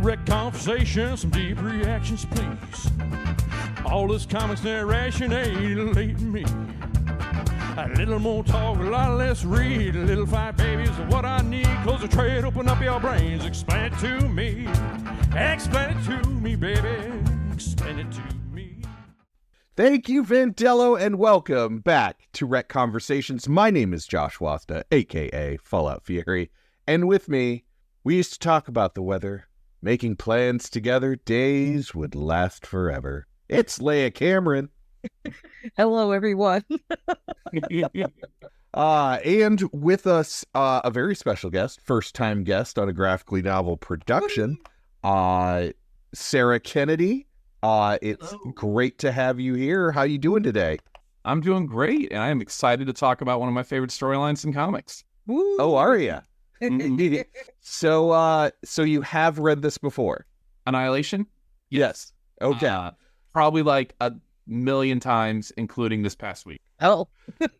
direct conversation, some deep reactions, please. All this comics narration ain't late me. A little more talk, a lot less read. A little fight, baby, is what I need. Close the trade, open up your brains. Explain it to me. Explain it to me, baby. Explain it to me. Thank you, Vandello, and welcome back to Rec Conversations. My name is Josh Wasta, a.k.a. Fallout Fury. And with me, we used to talk about the weather. Making plans together, days would last forever. It's Leia Cameron. Hello, everyone. And with us, a very special guest, first-time guest on a graphically novel production, Sarah Kennedy. It's Hello. great to have you here. How you doing today? I'm doing great, and I am excited to talk about one of my favorite storylines in comics. Woo. Oh, are you? So you have read this before? Annihilation? Yes. Okay. Probably like a million times, including this past week. Oh,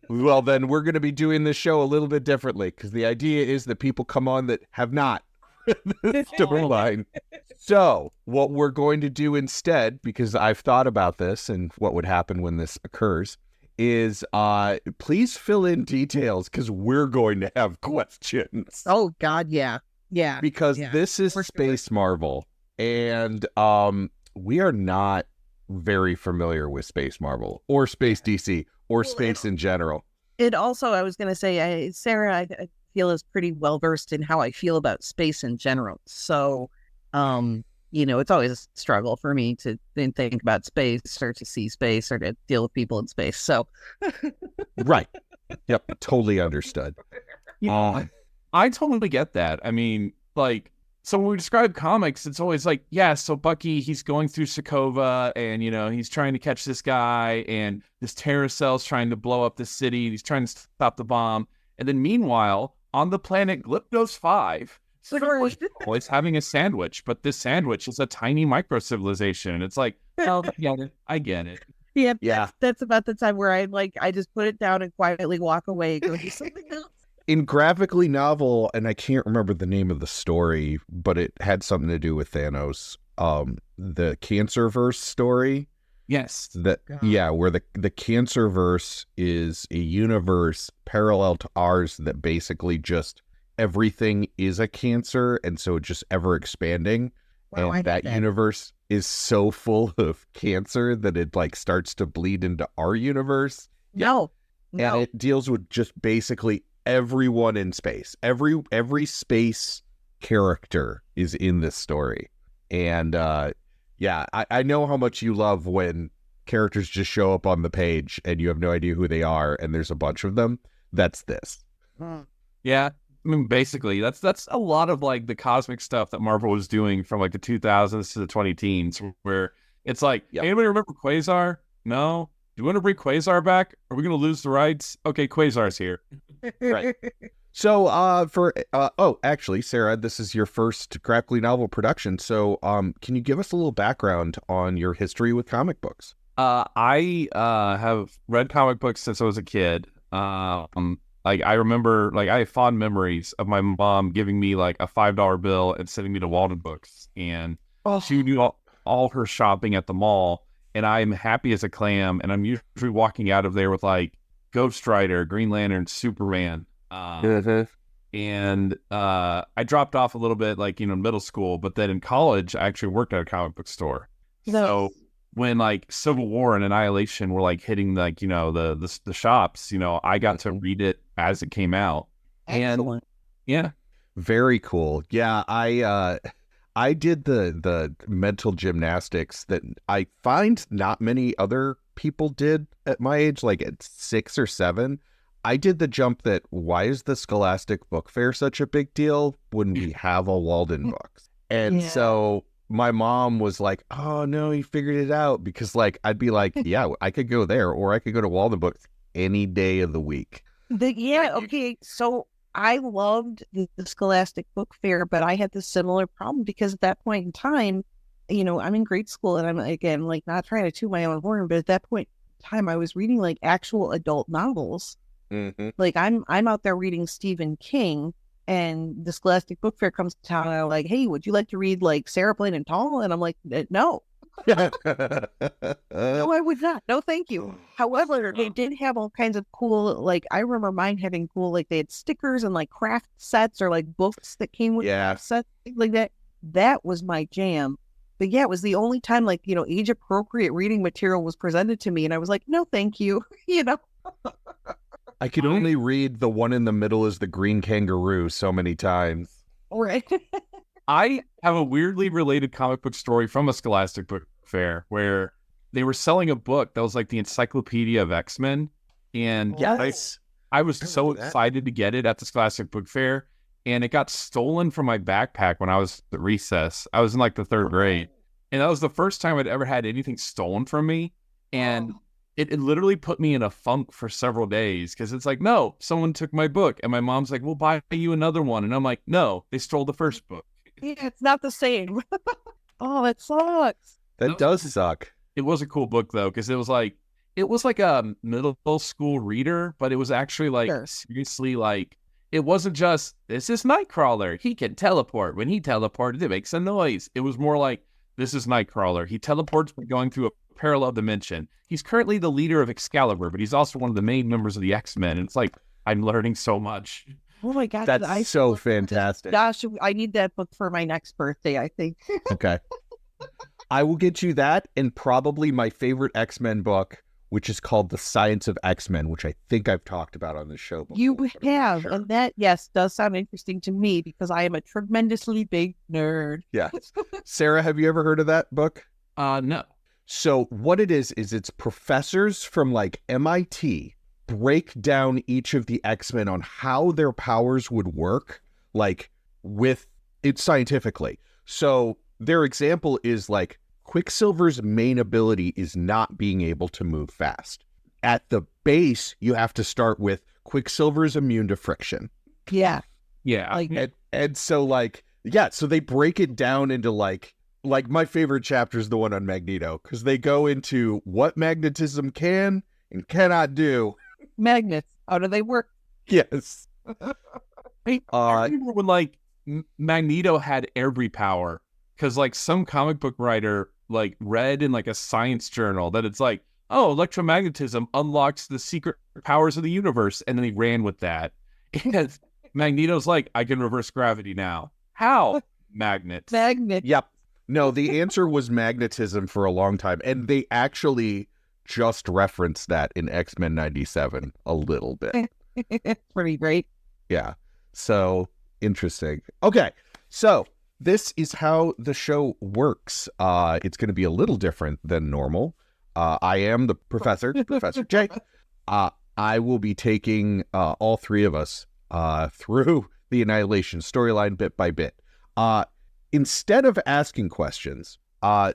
Well, then we're going to be doing this show a little bit differently because the idea is that people come on that have not read the storyline. So what we're going to do instead, because I've thought about this and what would happen when this occurs, is please fill in details because we're going to have questions. oh God, yeah. Because yeah, this is for sure. Space Marvel, and we are not very familiar with Space Marvel or Space DC or space in general. It also, I was going to say, Sarah, I feel is pretty well versed in how I feel about space in general. So, it's always a struggle for me to then think about space or to see space or to deal with people in space. So, Right. Yep. Totally understood. I totally get that. I mean, like, so when we describe comics, it's always like, yeah, so Bucky, he's going through Sokovia, and, he's trying to catch this guy, and this terrorist cell's trying to blow up the city, and he's trying to stop the bomb. And then meanwhile, on the planet Glypnos 5, always having a sandwich, but this sandwich is a tiny micro-civilization. It's like, oh, I get it. Yeah. That's about the time where I just put it down and quietly walk away and go do something else. In graphically novel, and I can't remember the name of the story, but it had something to do with Thanos. The Cancerverse story. Yes. God. Where the Cancerverse is a universe parallel to ours that basically just everything is a cancer, and so just ever expanding. Wow, I And hate that universe is so full of cancer that it like starts to bleed into our universe. No. And it deals with just basically everyone in space. Every space character is in this story. And I know how much you love when characters just show up on the page and you have no idea who they are and there's a bunch of them. That's this. Yeah. I mean, basically, that's a lot of like the cosmic stuff that Marvel was doing from like the 2000s to the 2010s, where it's like, Anybody remember Quasar? No? Do you want to bring Quasar back? Are we going to lose the rights? Okay, Quasar's here. Right. So actually, Sarah, this is your first graphically novel production. So can you give us a little background on your history with comic books? I have read comic books since I was a kid. Like, I remember, like, I have fond memories of my mom giving me, like, a $5 bill and sending me to Walden Books. And she would do all her shopping at the mall. And I'm happy as a clam. And I'm usually walking out of there with, like, Ghost Rider, Green Lantern, Superman. And I dropped off a little bit, like, middle school. But then in college, I actually worked at a comic book store. So when like Civil War and Annihilation were like hitting like, the shops, I got to read it as it came out. Excellent. And yeah. Very cool. Yeah, I did the mental gymnastics that I find not many other people did at my age, like at 6 or 7. I did the jump that why is the Scholastic Book Fair such a big deal when we have a Walden Books? And so my mom was like, oh no, he figured it out, because like I'd be like, yeah, I could go there or I could go to Walden Books any day of the week. Okay. So I loved the Scholastic Book Fair, but I had this similar problem because at that point in time, I'm in grade school and I'm again like not trying to toot my own horn, but at that point in time I was reading like actual adult novels. Mm-hmm. Like I'm out there reading Stephen King, And the Scholastic Book Fair comes to town, and I'm like, hey, would you like to read like Sarah Plain and Tall? And I'm like, no. No, I would not. No, thank you. However, they did have all kinds of cool, like, I remember mine having cool, like, they had stickers and like craft sets or like books that came with sets, things like that. That was my jam. But yeah, it was the only time, like, age appropriate reading material was presented to me. And I was like, no, thank you. I could only read the one in the middle is the green kangaroo so many times. Right. I have a weirdly related comic book story from a Scholastic Book Fair where they were selling a book that was like the Encyclopedia of X-Men. And yes, I was so excited to get it at the Scholastic Book Fair. And it got stolen from my backpack when I was at recess. I was in like the 3rd grade. And that was the first time I'd ever had anything stolen from me. And it literally put me in a funk for several days because it's like, no, someone took my book. And my mom's like, we'll buy you another one. And I'm like, no, they stole the first book. Yeah, it's not the same. Oh, that sucks. That does suck. It was a cool book though, because it was like a middle school reader, but it was actually like seriously like, it wasn't just, this is Nightcrawler. He can teleport. When he teleports, it makes a noise. It was more like, this is Nightcrawler. He teleports by going through a parallel dimension. He's currently the leader of Excalibur, but he's also one of the main members of the X-Men. And it's like, I'm learning so much. Oh my God. That's so fantastic. Gosh, I need that book for my next birthday, I think. Okay. I will get you that and probably my favorite X-Men book, which is called The Science of X-Men, which I think I've talked about on the show before. You have, sure. And that, yes, does sound interesting to me because I am a tremendously big nerd. Yeah. Sarah, have you ever heard of that book? No. So what it is it's professors from like MIT break down each of the X-Men on how their powers would work, like with it scientifically. So their example is like Quicksilver's main ability is not being able to move fast. At the base, you have to start with Quicksilver's immune to friction. Yeah. Yeah. And so like, yeah, so they break it down into like my favorite chapter is the one on Magneto, because they go into what magnetism can and cannot do. Magnets, how do they work? Yes. I remember when like Magneto had every power, because like some comic book writer like read in like a science journal that it's like, oh, electromagnetism unlocks the secret powers of the universe, and then he ran with that. And Magneto's like, I can reverse gravity now. How? Magnets. Yep. No, the answer was magnetism for a long time, and they actually just referenced that in X-Men 97 a little bit. Pretty great. Yeah. So interesting. Okay. So this is how the show works. It's going to be a little different than normal. I am the professor, Professor Jake. I will be taking all three of us through the Annihilation storyline bit by bit. Instead of asking questions,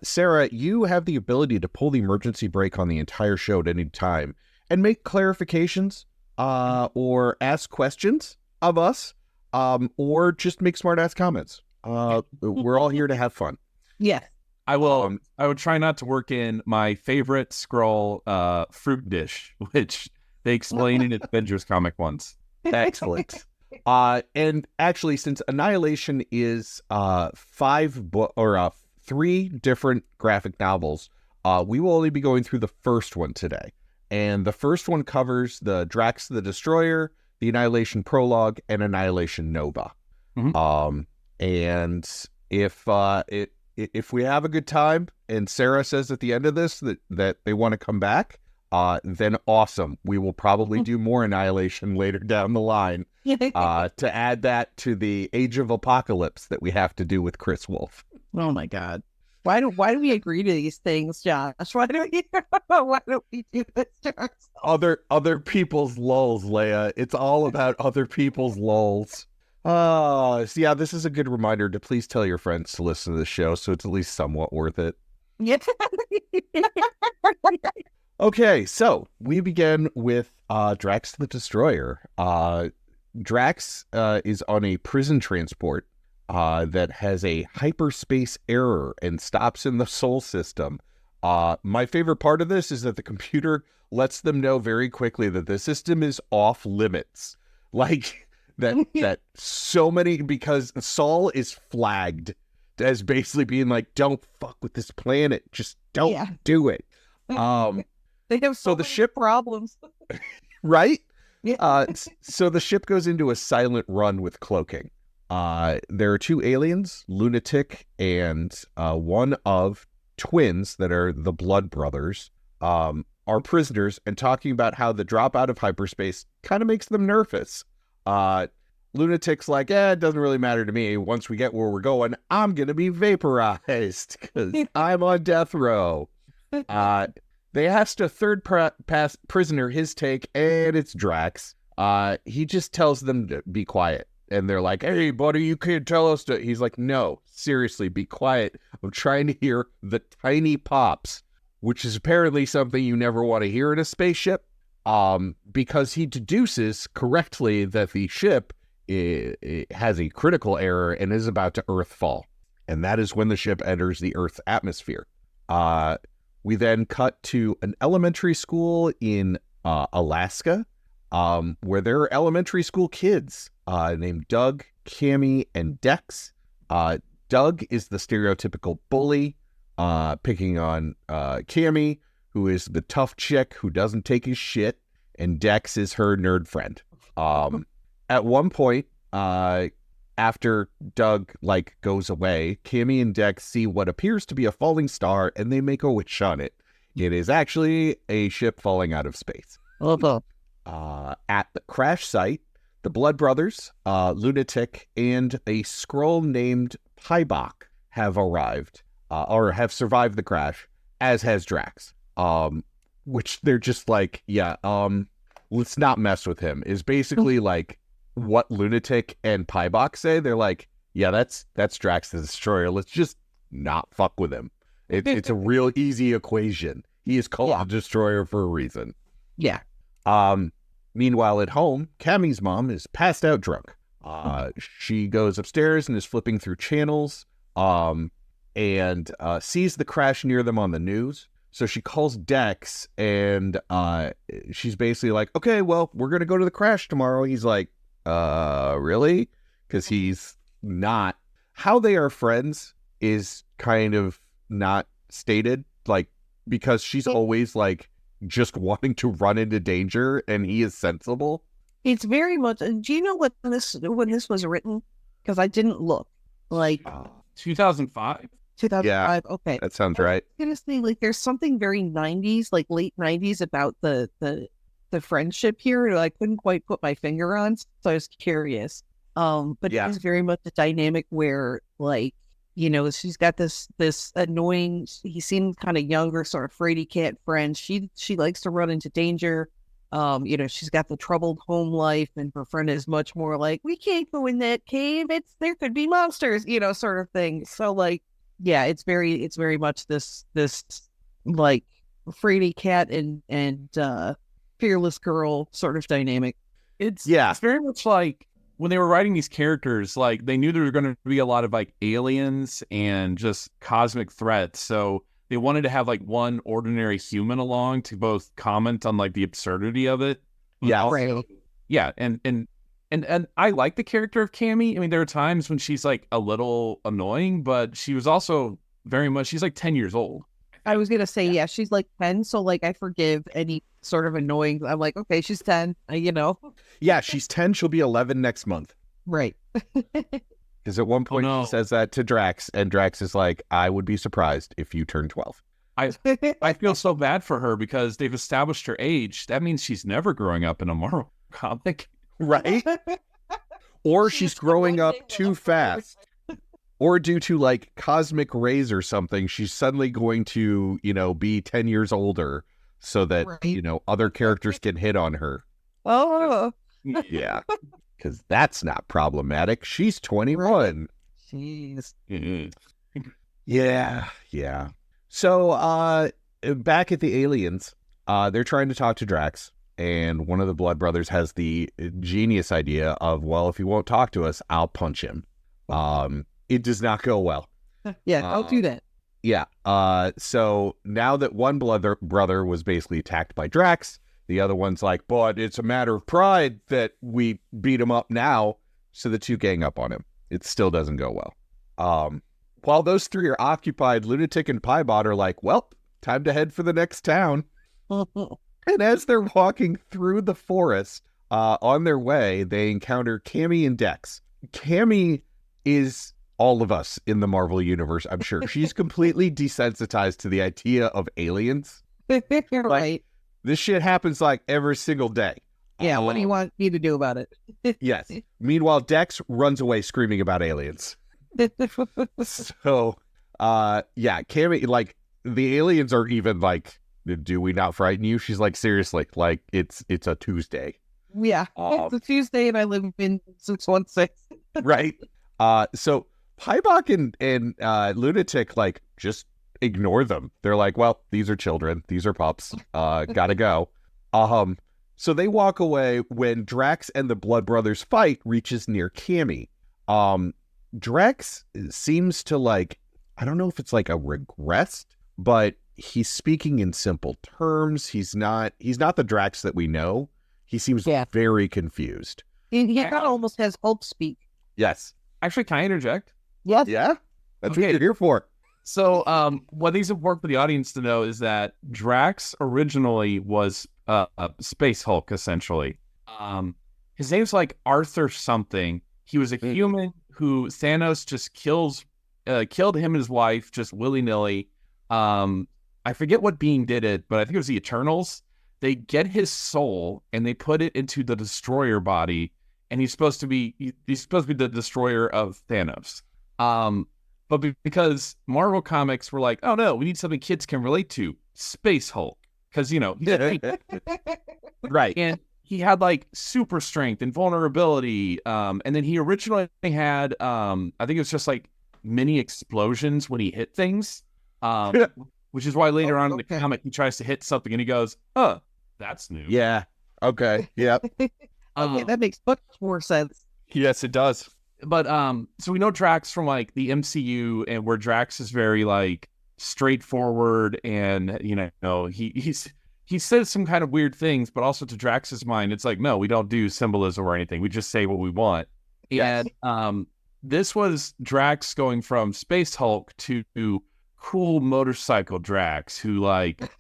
Sarah, you have the ability to pull the emergency brake on the entire show at any time and make clarifications or ask questions of us or just make smart-ass comments. We're all here to have fun. Yeah. I will try not to work in my favorite Skrull fruit dish, which they explain in Avengers comic once. Excellent. And actually, since Annihilation is 3 different graphic novels, we will only be going through the first one today. And the first one covers the Drax the Destroyer, the Annihilation Prologue, and Annihilation Nova. Mm-hmm. And if we have a good time, and Sarah says at the end of this that they want to come back, then awesome. We will probably do more Annihilation later down the line to add that to the Age of Apocalypse that we have to do with Chris Wolf. Oh my God. Why do we agree to these things, Josh? Why don't we do this to ourselves? Other people's lulls, Leia. It's all about other people's lulls. So yeah, this is a good reminder to please tell your friends to listen to the show so it's at least somewhat worth it. Yeah. Okay, so we begin with Drax the Destroyer. Drax is on a prison transport that has a hyperspace error and stops in the Sol system. My favorite part of this is that the computer lets them know very quickly that the system is off limits. Like, that so many, because Saul is flagged as basically being like, don't fuck with this planet, just don't do it. They have so the many ship problems, right? Yeah. So the ship goes into a silent run with cloaking. There are two aliens, Lunatic and one of twins that are the Blood Brothers, are prisoners and talking about how the drop out of hyperspace kind of makes them nervous. Lunatic's like, it doesn't really matter to me. Once we get where we're going, I'm going to be vaporized because I'm on death row. They asked a third prisoner his take, and it's Drax. He just tells them to be quiet. And they're like, hey, buddy, you can't tell us to... He's like, no, seriously, be quiet. I'm trying to hear the tiny pops, which is apparently something you never want to hear in a spaceship, because he deduces correctly that the ship has a critical error and is about to Earth fall. And that is when the ship enters the Earth's atmosphere. We then cut to an elementary school in Alaska, where there are elementary school kids named Doug, Cammy, and Dex. Doug is the stereotypical bully, picking on Cammy, who is the tough chick who doesn't take his shit, and Dex is her nerd friend. At one point, after Doug goes away, Cammy and Dex see what appears to be a falling star, and they make a wish on it. It is actually a ship falling out of space. At the crash site, the Blood Brothers, Lunatic, and a Skrull named Pybok have arrived, or have survived the crash, as has Drax. Which they're just like, let's not mess with him, is basically like what Lunatic and Pybok say. They're like, that's Drax the Destroyer. Let's just not fuck with him. It's a real easy equation. He is called the Destroyer for a reason. Yeah. Meanwhile, at home, Cammy's mom is passed out drunk. She goes upstairs and is flipping through channels, and sees the crash near them on the news. So she calls Dex, and she's basically like, okay, well, we're going to go to the crash tomorrow. He's like, really? Because he's not. How they are friends is kind of not stated, because she's always just wanting to run into danger, and he is sensible. It's very much. Do you know when this was written? Because I didn't look. 2005. 2005. Yeah, okay, that sounds right. I was gonna say, there's something very 90s, late 90s about the friendship here that I couldn't quite put my finger on. So I was curious. But it's very much a dynamic where, she's got this annoying. He seems kind of younger, sort of fraidy cat friend. She likes to run into danger. She's got the troubled home life, and her friend is much more like, we can't go in that cave. There could be monsters, sort of thing. So it's very much this fraidy cat and fearless girl sort of dynamic. It's very much like when they were writing these characters, they knew there were going to be a lot of aliens and just cosmic threats. So they wanted to have one ordinary human along to both comment on the absurdity of it. Yeah. Also, yeah. And I like the character of Cammy. I mean, there are times when she's a little annoying, but she was also very much, she's 10 years old. I was going to say, she's 10. So I forgive any sort of annoying. I'm like, okay, she's 10, Yeah, she's 10. She'll be 11 next month. Right. Because at one point she says that to Drax, and Drax is like, I would be surprised if you turn 12. I feel so bad for her because they've established her age. That means she's never growing up in a Marvel comic. Right? Or she's growing up too fast. Or due to cosmic rays or something, she's suddenly going to, be 10 years older so that, other characters can hit on her. Oh. Yeah. Because that's not problematic. She's 21. Jeez. Yeah. So, back at the aliens, they're trying to talk to Drax, and one of the Blood Brothers has the genius idea of, well, if he won't talk to us, I'll punch him. It does not go well. Yeah, I'll do that. Yeah. So now that one brother was basically attacked by Drax, The other one's like, but it's a matter of pride that we beat him up now. So the two gang up on him. It still doesn't go well. While those three are occupied, Lunatic and Piebot are like, well, time to head for the next town. And as they're walking through the forest, on their way, they encounter Cammy and Dex. Cammy is all of us in the Marvel Universe, I'm sure. She's completely desensitized to the idea of aliens. You're right. This shit happens like every single day. Yeah, what do you want me to do about it? Yes. Meanwhile, Dex runs away screaming about aliens. So, yeah, Cammy, like, the aliens are even like, do we not frighten you? She's like, seriously, like, it's a Tuesday. Yeah, it's a Tuesday and I live in 616. Right? So Piebot and Lunatic, like, just ignore them. They're like, well, these are children. These are pups. Gotta go. So they walk away when Drax and the Blood Brothers fight reaches near Cammy. Drax seems to, like, I don't know if it's like a regressed, but he's speaking in simple terms. He's not the Drax that we know. He seems very confused. He kind of almost has Hulk speak. Yes. Actually, can I interject? Yes. Yeah? That's what you're here for. So, what these important for the audience to know is that Drax originally was a Space Hulk, essentially. His name's like Arthur something. He was a human who Thanos just killed him and his wife just willy-nilly. I forget what being did it, but I think it was the Eternals. They get his soul and they put it into the Destroyer body, and he's supposed to be the destroyer of Thanos. But because Marvel Comics were like, oh no, we need something kids can relate to, Space Hulk, because he's right, and he had like super strength and vulnerability. And then he originally had, I think it was just like mini explosions when he hit things. Which is why later on in the comic he tries to hit something and he goes, "Oh, that's new." Yeah. Okay. Yep. Okay, that makes much more sense. Yes, it does. But so we know Drax from like the MCU, and where Drax is very like straightforward, and he says some kind of weird things, but also to Drax's mind, it's like, no, we don't do symbolism or anything. We just say what we want. Yes. And this was Drax going from Space Hulk to cool motorcycle Drax, who like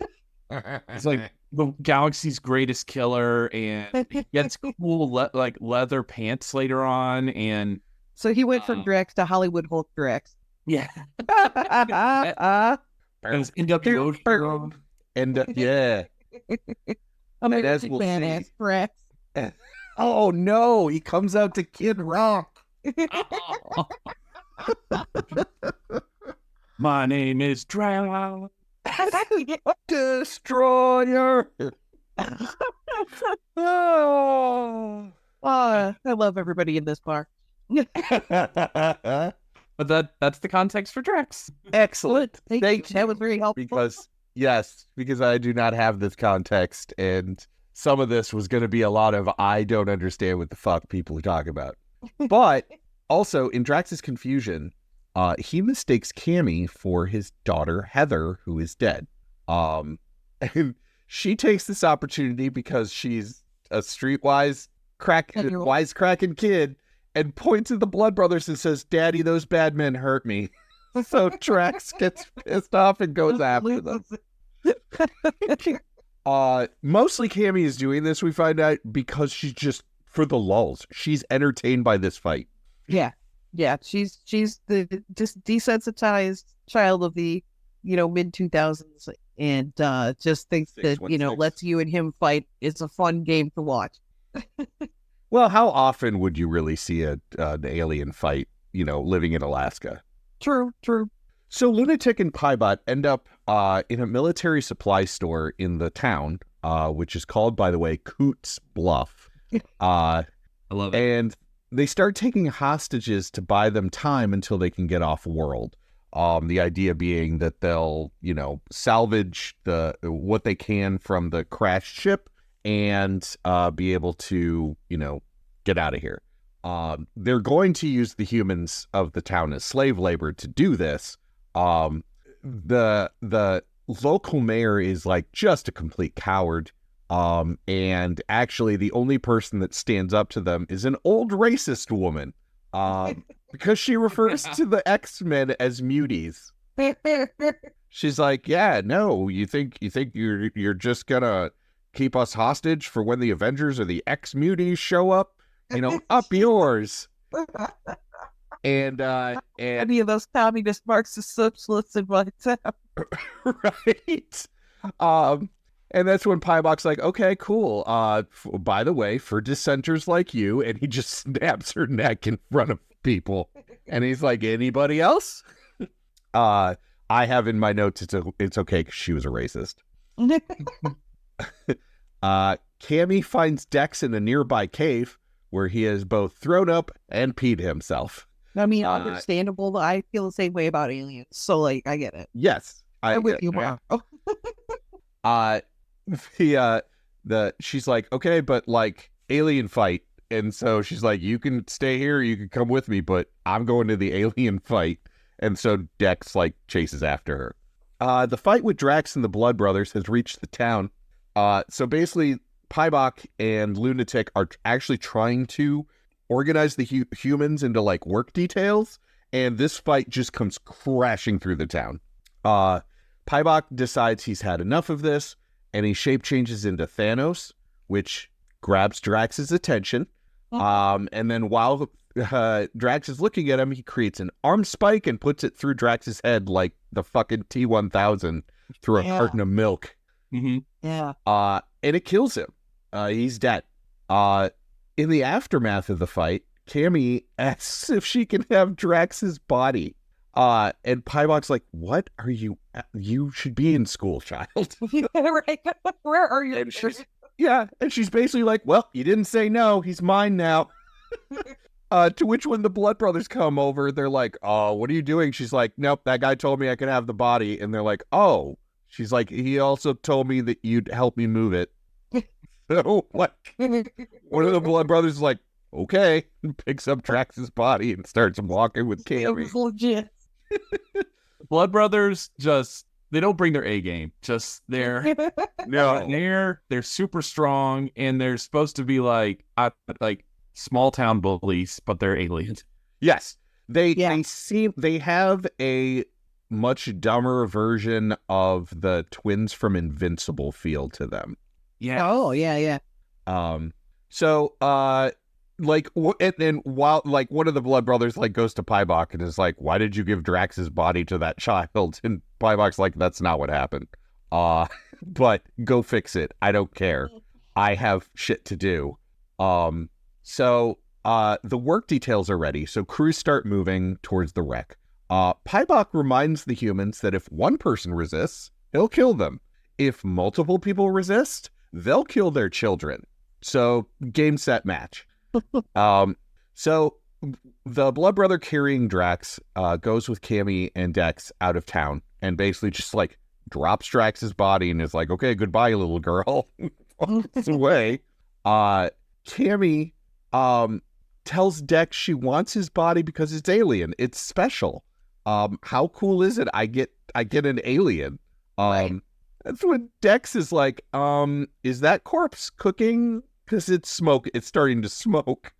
it's like the galaxy's greatest killer, and he gets cool leather pants later on, and so he went from Drax to Hollywood Hulk Drax. Yeah. End up the ocean. Yeah. American we'll badass Drax. Oh no, he comes out to Kid Rock. My name is Drax. Destroyer. I love everybody in this bar. But that's the context for Drax. Excellent. Thank you. That was very helpful. Because I do not have this context, and some of this was going to be a lot of I don't understand what the fuck people talk about. But also in Drax's confusion, he mistakes Cammy for his daughter Heather, who is dead. And she takes this opportunity because she's a streetwise wisecracking kid, and points at the Blood Brothers and says, "Daddy, those bad men hurt me." So Drax gets pissed off and goes after them. Mostly Cammy is doing this, we find out, because she's just for the lulz. She's entertained by this fight. Yeah. She's the just desensitized child of the mid 2000s, and just thinks that let's you and him fight. It's a fun game to watch. Well, how often would you really see an alien fight? Living in Alaska. True. So Lunatic and Piebot end up in a military supply store in the town, which is called, by the way, Coots Bluff. I love it. And they start taking hostages to buy them time until they can get off world. The idea being that they'll, salvage what they can from the crashed ship and be able to, get out of here. They're going to use the humans of the town as slave labor to do this. The local mayor is like just a complete coward. And actually, the only person that stands up to them is an old racist woman, because she refers to the X-Men as muties. She's like, "Yeah, no, you think you're just gonna keep us hostage for when the Avengers or the X-muties show up? Up yours." And Any of those communist Marxist socialists in my town. right. And that's when Piebok's like, "Okay, cool. By the way, for dissenters like you," and he just snaps her neck in front of people. And he's like, "Anybody else?" I have in my notes it's okay because she was a racist. Cammy finds Dex in a nearby cave where he has both thrown up and peed himself. I mean, understandable. I feel the same way about aliens. So, like, I get it. Yes. I'm with you, Mark. She's like, "Okay, but like alien fight." And so she's like, "You can stay here, you can come with me, but I'm going to the alien fight." And so Dex like chases after her. The fight with Drax and the Blood Brothers has reached the town. So basically Piebok and Lunatic are actually trying to organize the humans into like work details, and this fight just comes crashing through the town. Piebok decides he's had enough of this, and he shape changes into Thanos, which grabs Drax's attention. And then while Drax is looking at him, he creates an arm spike and puts it through Drax's head like the fucking T-1000 through a carton of milk. Mm-hmm. Yeah. And it kills him. He's dead. In the aftermath of the fight, Cammy asks if she can have Drax's body. And Piebok's like, "What are you? You should be in school, child." Right. Where are you? And she's basically like, "Well, you didn't say no. He's mine now." To which when the Blood Brothers come over, they're like, "Oh, what are you doing?" She's like, "Nope, that guy told me I could have the body." And they're like, "Oh." She's like, "He also told me that you'd help me move it." So, like, one of the Blood Brothers is like, "Okay," and picks up Drax's body and starts walking with It Cammy. was legit. Blood Brothers they don't bring their A game. Just they're super strong, and they're supposed to be like small town bullies, but they're aliens. Yes, they have a much dumber version of the twins from Invincible feel to them. Yeah. Oh, yeah. So and while like one of the Blood Brothers like goes to Piebok and is like, "Why did you give Drax's body to that child?" And Piebok's like, "That's not what happened. But go fix it. I don't care. I have shit to do." So the work details are ready. So crews start moving towards the wreck. Piebok reminds the humans that if one person resists, he'll kill them. If multiple people resist, they'll kill their children. So game, set, match. So the Blood Brother carrying Drax goes with Cammy and Dex out of town and basically just like drops Drax's body and is like, "Okay, goodbye, little girl." Walks away. Cammy tells Dex she wants his body because it's alien. It's special. How cool is it? I get an alien. Right. That's when Dex is like, "Is that corpse cooking? Because it's starting to smoke."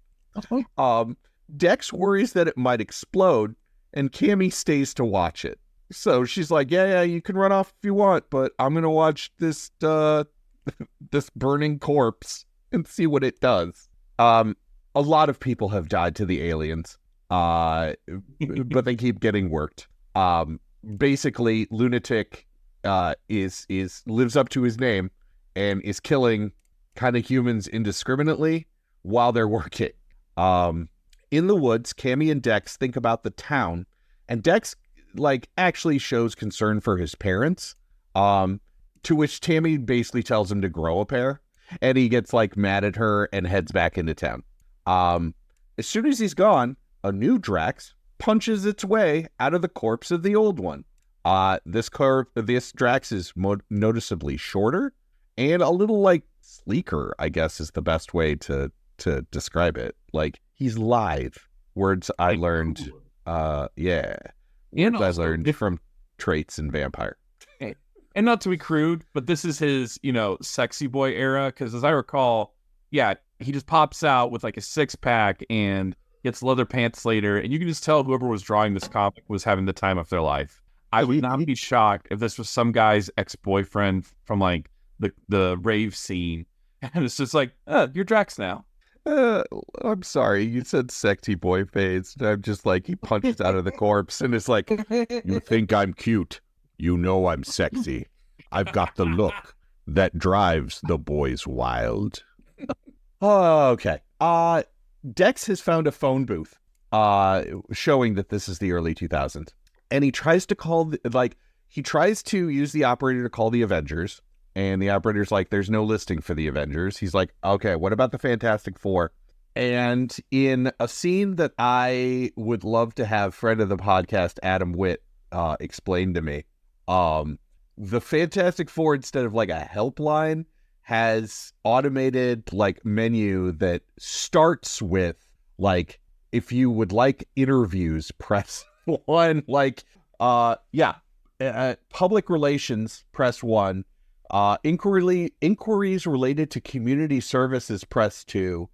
Dex worries that it might explode, and Cammy stays to watch it. So she's like, yeah, you can run off if you want, but I'm gonna watch this this burning corpse and see what it does. A lot of people have died to the aliens, but they keep getting worked. Basically, Lunatic lives up to his name and is killing kind of humans indiscriminately while they're working. In the woods, Cammy and Dex think about the town, and Dex actually shows concern for his parents. To which Tammy basically tells him to grow a pair, and he gets mad at her and heads back into town. As soon as he's gone, a new Drax punches its way out of the corpse of the old one. This Drax is noticeably shorter and a little sleeker, I guess is the best way to describe it. He's lithe. Words I learned. Yeah. And I learned from traits in Vampire. And not to be crude, but this is his, sexy boy era. Because as I recall, yeah, he just pops out with like a 6-pack and gets leather pants later. And you can just tell whoever was drawing this comic was having the time of their life. I would not be shocked if this was some guy's ex-boyfriend from like the rave scene. And it's just like, you're Drax now. I'm sorry, you said sexy boy phase. And I'm just like, he punches out of the corpse and it's like, you think I'm cute. You know I'm sexy. I've got the look that drives the boys wild. Okay. Dex has found a phone booth showing that this is the early 2000s. And he tries to call, he tries to use the operator to call the Avengers. And the operator's like, there's no listing for the Avengers. He's like, okay, what about the Fantastic Four? And in a scene that I would love to have friend of the podcast, Adam Witt, explain to me, the Fantastic Four, instead of like a helpline, has automated like menu that starts with like, if you would like interviews, press 1, public relations, press 1, inquiries related to community services, press 2,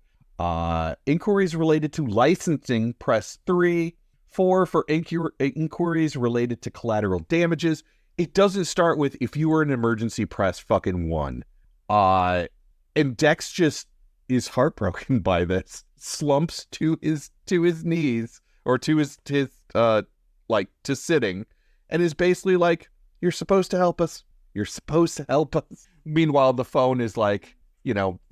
inquiries related to licensing, press 3, 4 for inquiries related to collateral damages. It doesn't start with, if you were an emergency, press fucking 1. And Dex just is heartbroken by this, slumps to his knees, or to his to sitting, and is basically like, you're supposed to help us. You're supposed to help us. Meanwhile, the phone is like,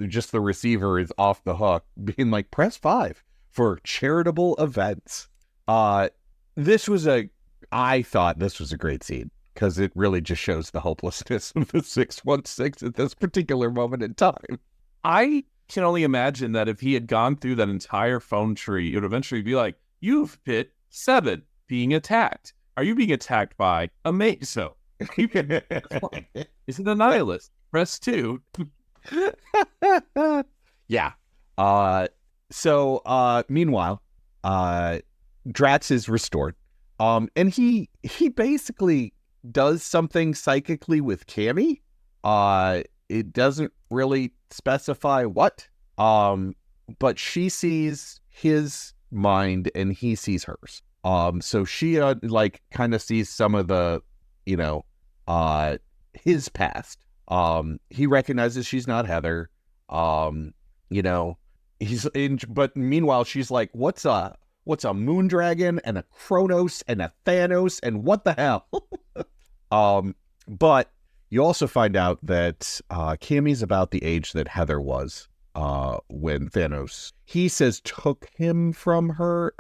just the receiver is off the hook, being like, press 5 for charitable events. I thought this was a great scene, because it really just shows the hopelessness of the 616 at this particular moment in time. I can only imagine that if he had gone through that entire phone tree, it would eventually be like, you've hit 7, being attacked. Are you being attacked by a Meso? Is it a nihilist? Press 2. Yeah. Meanwhile, Drax is restored. And he basically does something psychically with Cammy. It doesn't really specify what. But she sees his mind and he sees hers. So she kind of sees some of the, his past. He recognizes she's not Heather. But meanwhile she's like, what's a moon dragon and a Kronos and a Thanos and what the hell? But you also find out that Cammy's about the age that Heather was when Thanos, he says, took him from her.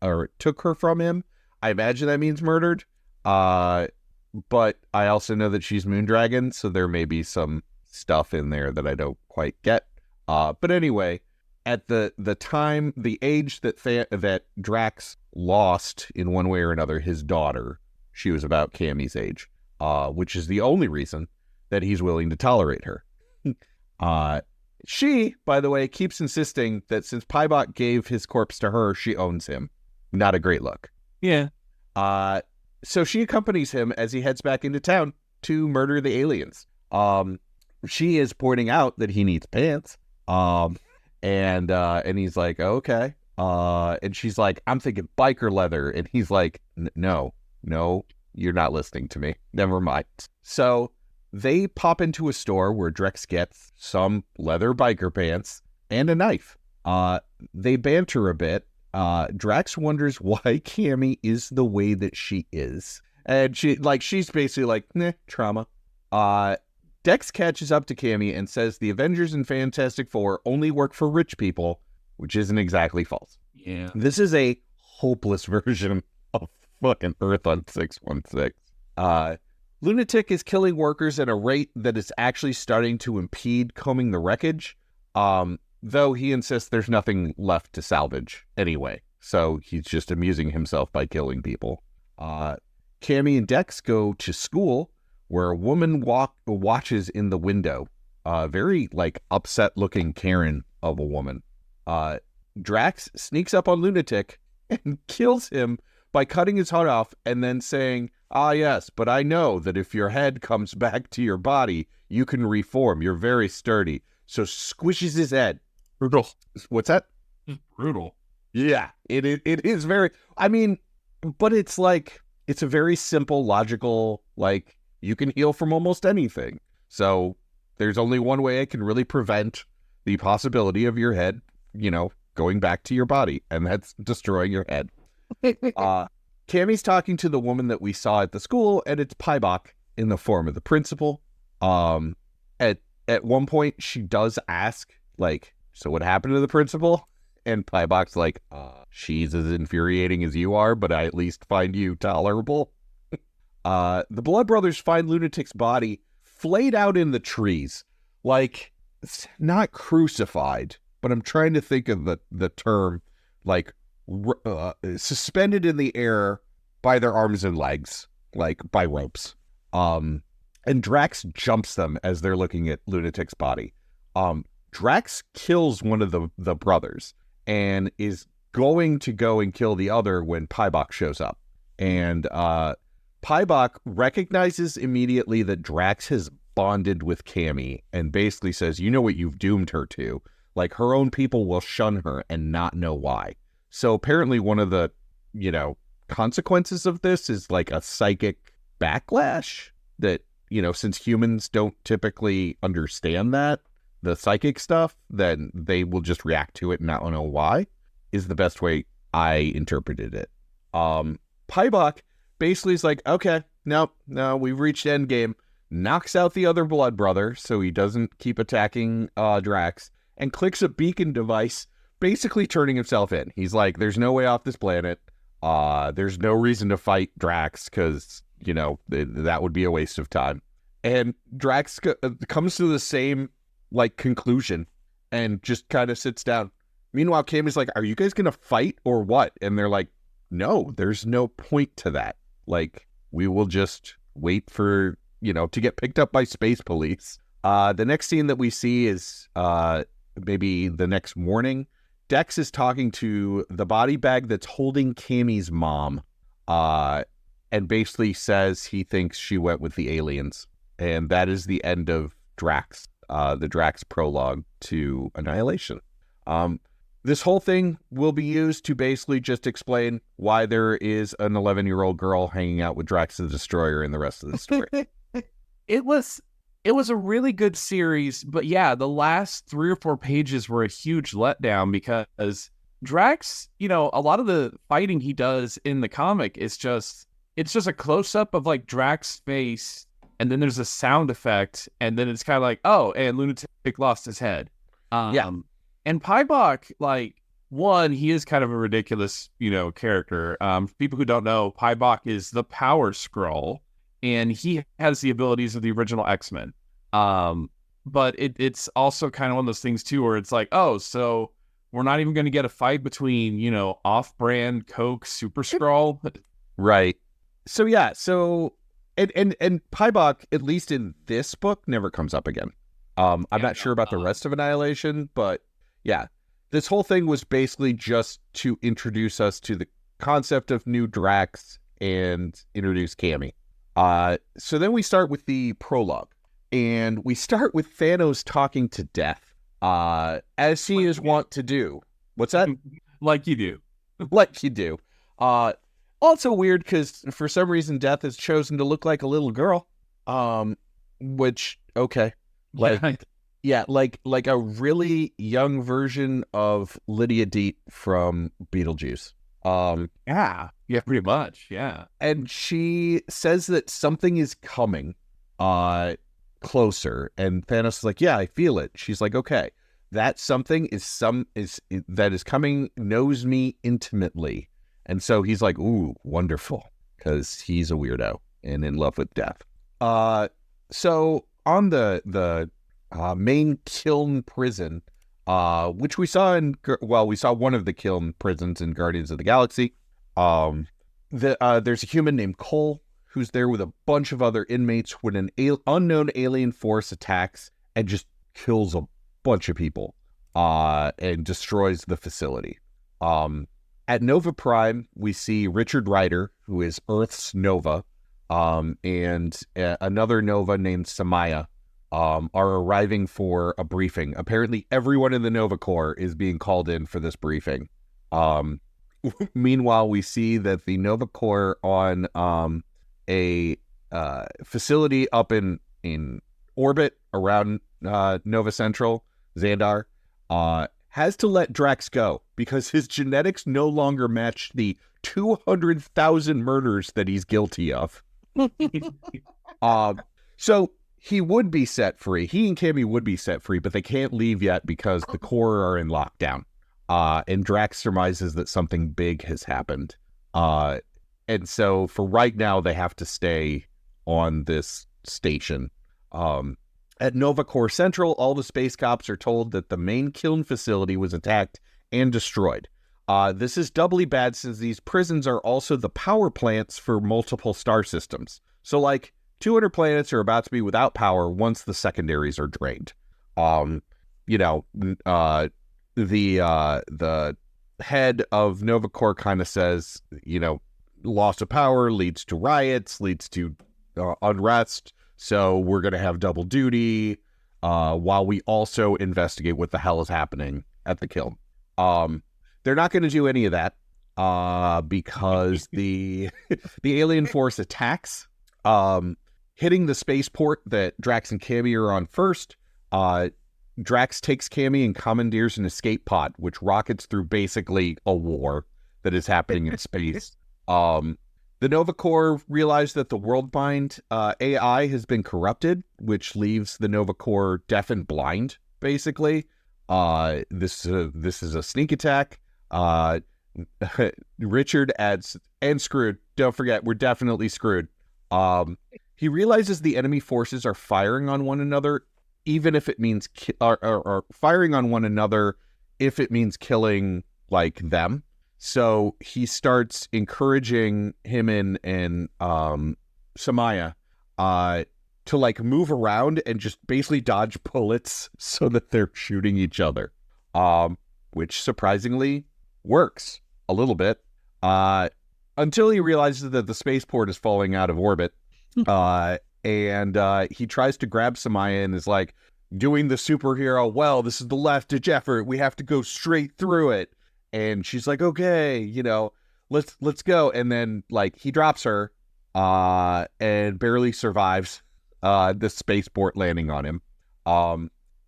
Or took her from him. I imagine that means murdered. But I also know that she's Moondragon, so there may be some stuff in there that I don't quite get. But anyway, at the time, the age that Drax lost in one way or another his daughter, she was about Cammy's age, which is the only reason that he's willing to tolerate her. She, by the way, keeps insisting that since Pybot gave his corpse to her, she owns him. Not a great look. Yeah. So she accompanies him as he heads back into town to murder the aliens. She is pointing out that he needs pants. And he's like, okay. And she's like, I'm thinking biker leather. And he's like, no, you're not listening to me. Never mind. So they pop into a store where Drax gets some leather biker pants and a knife. They banter a bit. Drax wonders why Cammy is the way that she is. And she's basically like, trauma. Dex catches up to Cammy and says the Avengers and Fantastic Four only work for rich people, which isn't exactly false. Yeah. This is a hopeless version of fucking Earth on 616. Lunatic is killing workers at a rate that is actually starting to impede combing the wreckage. Though he insists there's nothing left to salvage anyway. So he's just amusing himself by killing people. Cammy and Dex go to school where a woman watches in the window. Very upset looking Karen of a woman. Drax sneaks up on Lunatic and kills him by cutting his head off and then saying, "Ah, yes, but I know that if your head comes back to your body, you can reform. You're very sturdy." So squishes his head. Brutal. What's that? Just brutal. Yeah, it is very, I mean, but it's like, it's a very simple, logical, like, you can heal from almost anything. So there's only one way it can really prevent the possibility of your head, going back to your body, and that's destroying your head. Cammy's talking to the woman that we saw at the school, and it's Pybok in the form of the principal. At one point, she does ask, like, "So what happened to the principal?" And Pybok's like, "She's as infuriating as you are, but I at least find you tolerable." The Blood Brothers find Lunatic's body flayed out in the trees. Like, it's not crucified, but I'm trying to think of the term, like, suspended in the air by their arms and legs, like by ropes. And Drax jumps them as they're looking at Lunatic's body. Drax kills one of the brothers and is going to go and kill the other when Pybok shows up. And Pybok recognizes immediately that Drax has bonded with Cammy and basically says, "You know what you've doomed her to? Like, her own people will shun her and not know why." So apparently one of the, consequences of this is like a psychic backlash that, since humans don't typically understand that, the psychic stuff, then they will just react to it and not know why, is the best way I interpreted it. Pybok basically is like, "Okay, no, we've reached endgame," knocks out the other blood brother so he doesn't keep attacking Drax, and clicks a beacon device, basically turning himself in. He's like, "There's no way off this planet. There's no reason to fight Drax because, that would be a waste of time." And Drax comes to the same, conclusion and just kind of sits down. Meanwhile, Cammy's like, "Are you guys going to fight or what?" And they're like, "No, there's no point to that. Like, we will just wait for, to get picked up by space police." The next scene that we see is maybe the next morning. Dex is talking to the body bag that's holding Cammy's mom, and basically says he thinks she went with the aliens. And that is the end of Drax, the Drax prologue to Annihilation. This whole thing will be used to basically just explain why there is an 11-year-old girl hanging out with Drax the Destroyer in the rest of the story. It was a really good series, but yeah, the last 3 or 4 pages were a huge letdown because Drax, a lot of the fighting he does in the comic is it's just a close-up of like Drax's face, and then there's a sound effect, and then it's kind of like, oh, and Lunatic lost his head. Yeah. And Pybok, one, he is kind of a ridiculous, character. For people who don't know, Pybok is the Power Scroll, and he has the abilities of the original X-Men. But it's also kind of one of those things, too, where it's like, oh, so we're not even going to get a fight between, off-brand Coke Super Scroll. Right. So, yeah. So, and Pybok, at least in this book, never comes up again. I'm not sure about the rest of Annihilation, but yeah, this whole thing was basically just to introduce us to the concept of new Drax and introduce Cammy. So then we start with the prologue, and we start with Thanos talking to Death, as he is wont to do. What's that? Like you do. Like you do. Also weird because for some reason Death has chosen to look like a little girl. Which, okay. Like a really young version of Lydia Deet from Beetlejuice. Yeah, pretty much, yeah. And she says that something is coming closer, and Thanos is like, "Yeah, I feel it." She's like, "Okay, that something that is coming knows me intimately." And so he's like, "Ooh, wonderful," because he's a weirdo and in love with death. So on the main Kiln prison, which we saw we saw one of the Kiln prisons in Guardians of the Galaxy. There's a human named Cole who's there with a bunch of other inmates when an unknown alien force attacks and just kills a bunch of people, and destroys the facility. At Nova Prime, we see Richard Rider, who is Earth's Nova, and another Nova named Samaya are arriving for a briefing. Apparently, everyone in the Nova Corps is being called in for this briefing. Meanwhile, we see that the Nova Corps on a facility up in orbit around Nova Central, Xandar, has to let Drax go because his genetics no longer match the 200,000 murders that he's guilty of. So he would be set free. He and Cammy would be set free, but they can't leave yet because the Corps are in lockdown. And Drax surmises that something big has happened. And so for right now, they have to stay on this station. At Nova Corps Central, all the space cops are told that the main kiln facility was attacked and destroyed. This is doubly bad since these prisons are also the power plants for multiple star systems. So, 200 planets are about to be without power once the secondaries are drained. The head of Nova Corps kind of says, loss of power leads to riots, leads to unrest. So we're going to have double duty while we also investigate what the hell is happening at the kiln. They're not going to do any of that because the alien force attacks, hitting the spaceport that Drax and Cammy are on first. Drax takes Cammy and commandeers an escape pod, which rockets through basically a war that is happening in space. The Nova Corps realized that the Worldmind AI has been corrupted, which leaves the Nova Corps deaf and blind, basically. This is a sneak attack. Richard adds, and screwed. Don't forget, we're definitely screwed. He realizes the enemy forces are firing on one another, even if it means or firing on one another if it means killing them. So he starts encouraging him and Samaya to move around and just basically dodge bullets so that they're shooting each other, which surprisingly works a little bit until he realizes that the spaceport is falling out of orbit. And he tries to grab Samaya and is doing the superhero, well, this is the last-ditch effort. We have to go straight through it. And she's like, okay, let's go. And then he drops her and barely survives the spaceport landing on him.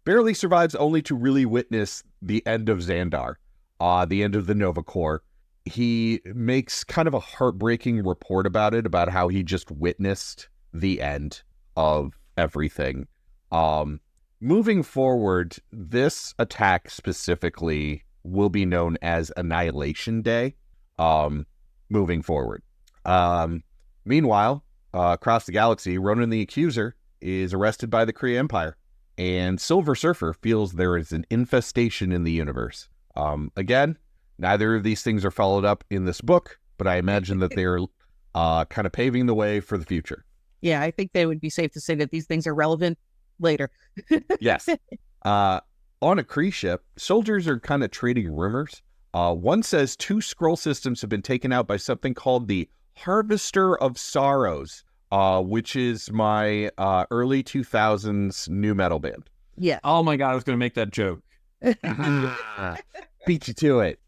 Barely survives only to really witness the end of Xandar, the end of the Nova Corps. He makes kind of a heartbreaking report about it, about how he just witnessed the end of everything. Moving forward, this attack specifically will be known as Annihilation Day, moving forward. Meanwhile, across the galaxy, Ronan the Accuser is arrested by the Kree Empire, and Silver Surfer feels there is an infestation in the universe. Again, neither of these things are followed up in this book, but I imagine that they're kind of paving the way for the future. Yeah, I think they would be safe to say that these things are relevant later. Yes. On a Kree ship, soldiers are kind of trading rumors. One says 2 scroll systems have been taken out by something called the Harvester of Sorrows, which is my early 2000s nu metal band. Yeah. Oh my God, I was going to make that joke. Beat you to it.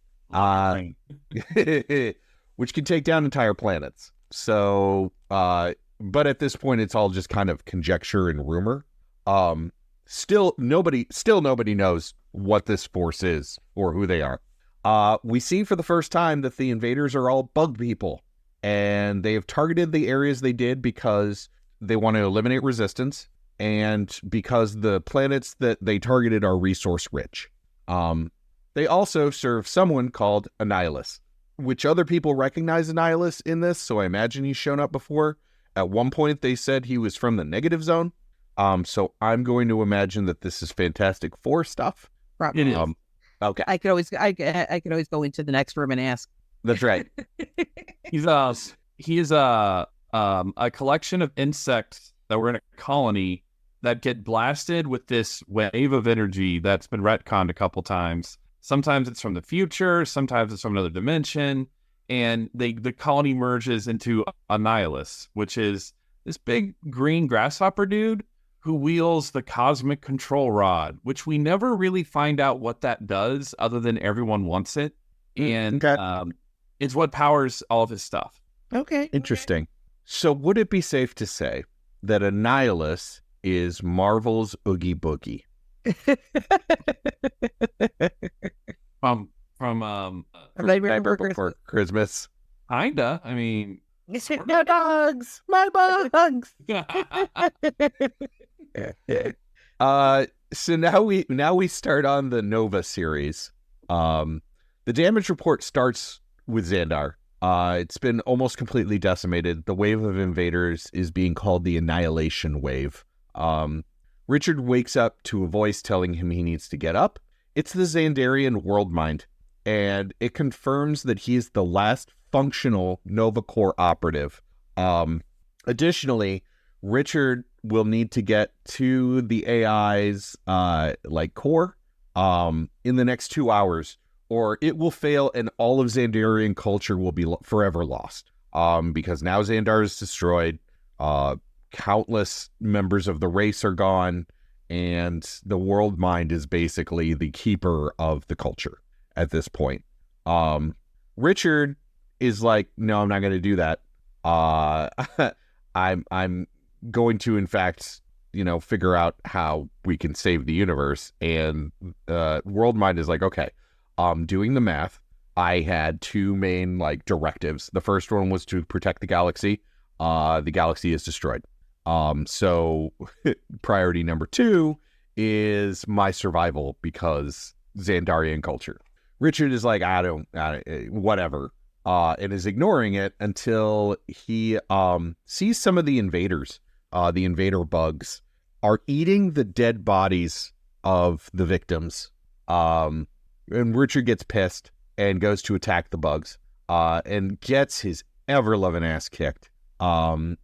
Which can take down entire planets. So, but at this point, it's all just kind of conjecture and rumor. Still nobody knows what this force is or who they are. We see for the first time that the invaders are all bug people, and they have targeted the areas they did because they want to eliminate resistance and because the planets that they targeted are resource rich. They also serve someone called Annihilus, which other people recognize Annihilus in this, so I imagine he's shown up before. At one point, they said he was from the negative zone. So I'm going to imagine that this is Fantastic Four stuff. Probably. It is. Okay. I could always go into the next room and ask. That's right. He is a collection of insects that were in a colony that get blasted with this wave of energy that's been retconned a couple times. Sometimes it's from the future, sometimes it's from another dimension, and the colony merges into Annihilus, which is this big green grasshopper dude who wields the cosmic control rod, which we never really find out what that does other than everyone wants it. And it's what powers all of his stuff. Okay. Interesting. So would it be safe to say that Annihilus is Marvel's Oogie Boogie? From Nightmare Before Christmas. Kinda. I mean, No dogs, my bugs. So now we start on the Nova series. The damage report starts with Xandar. It's been almost completely decimated. The wave of invaders is being called the Annihilation Wave. Richard wakes up to a voice telling him he needs to get up. It's the Xandarian world mind, and it confirms that he is the last functional Nova Corps operative. Additionally, Richard will need to get to the AI's core in the next 2 hours, or it will fail and all of Xandarian culture will be forever lost. Because now Xandar is destroyed, countless members of the race are gone, and the world mind is basically the keeper of the culture at this point. Richard is like, no, I'm not going to do that. I'm going to, in fact, figure out how we can save the universe. And world mind is like, okay, doing the math, I had two main directives. The first one was to protect the galaxy. The galaxy is destroyed. So priority number 2 is my survival because Xandarian culture. Richard is like, I don't whatever, and is ignoring it until he sees some of the invaders, the invader bugs, are eating the dead bodies of the victims. And Richard gets pissed and goes to attack the bugs, and gets his ever-loving ass kicked.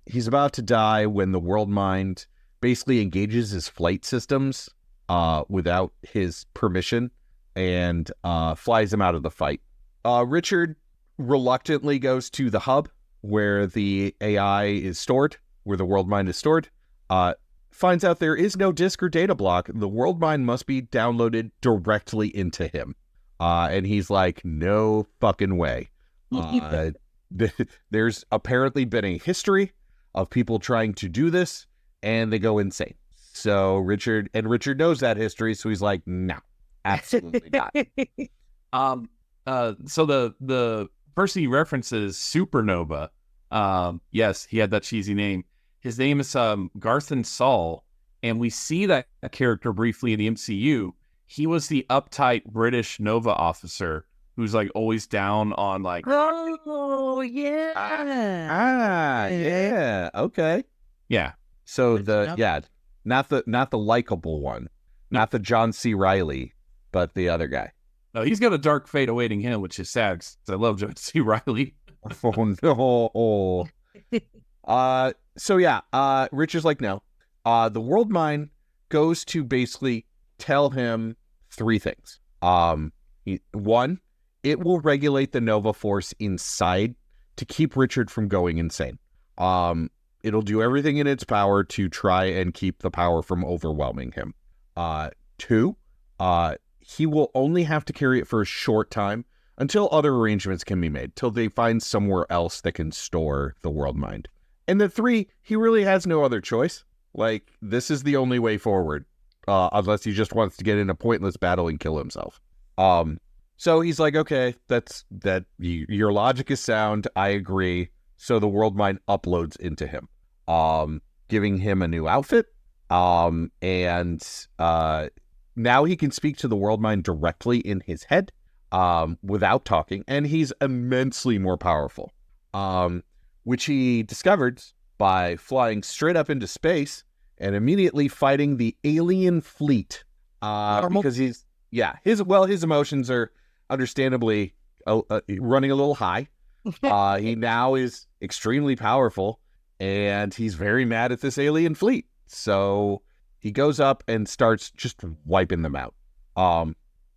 He's about to die when the world mind basically engages his flight systems without his permission and flies him out of the fight. Richard reluctantly goes to the hub where the AI is stored, where the world mind is stored. Finds out there is no disk or data block. The world mind must be downloaded directly into him. And he's like, no fucking way. There's apparently been a history of people trying to do this, and they go insane. So Richard knows that history, so he's like, no, absolutely not. So the person he references, Supernova. Yes, he had that cheesy name. His name is Garthan Saul, and we see that character briefly in the MCU. He was the uptight British Nova officer who's always down on Oh yeah. Yeah. Okay. Yeah. So not the likable one, not the John C. Reilly, but the other guy. No, he's got a dark fate awaiting him, which is sad because I love John C. Reilly. Oh no. Richard's like, no. The world mind goes to basically tell him 3 things. One, it will regulate the Nova Force inside to keep Richard from going insane. It'll do everything in its power to try and keep the power from overwhelming him. 2, he will only have to carry it for a short time until other arrangements can be made, till they find somewhere else that can store the world mind. And then 3, he really has no other choice. This is the only way forward, unless he just wants to get in a pointless battle and kill himself. So he's like, okay, your logic is sound. I agree. So the world mind uploads into him, giving him a new outfit. And now he can speak to the world mind directly in his head, without talking. And he's immensely more powerful, which he discovered by flying straight up into space and immediately fighting the alien fleet. Because his emotions are understandably running a little high. He now is extremely powerful, and he's very mad at this alien fleet. So he goes up and starts just wiping them out.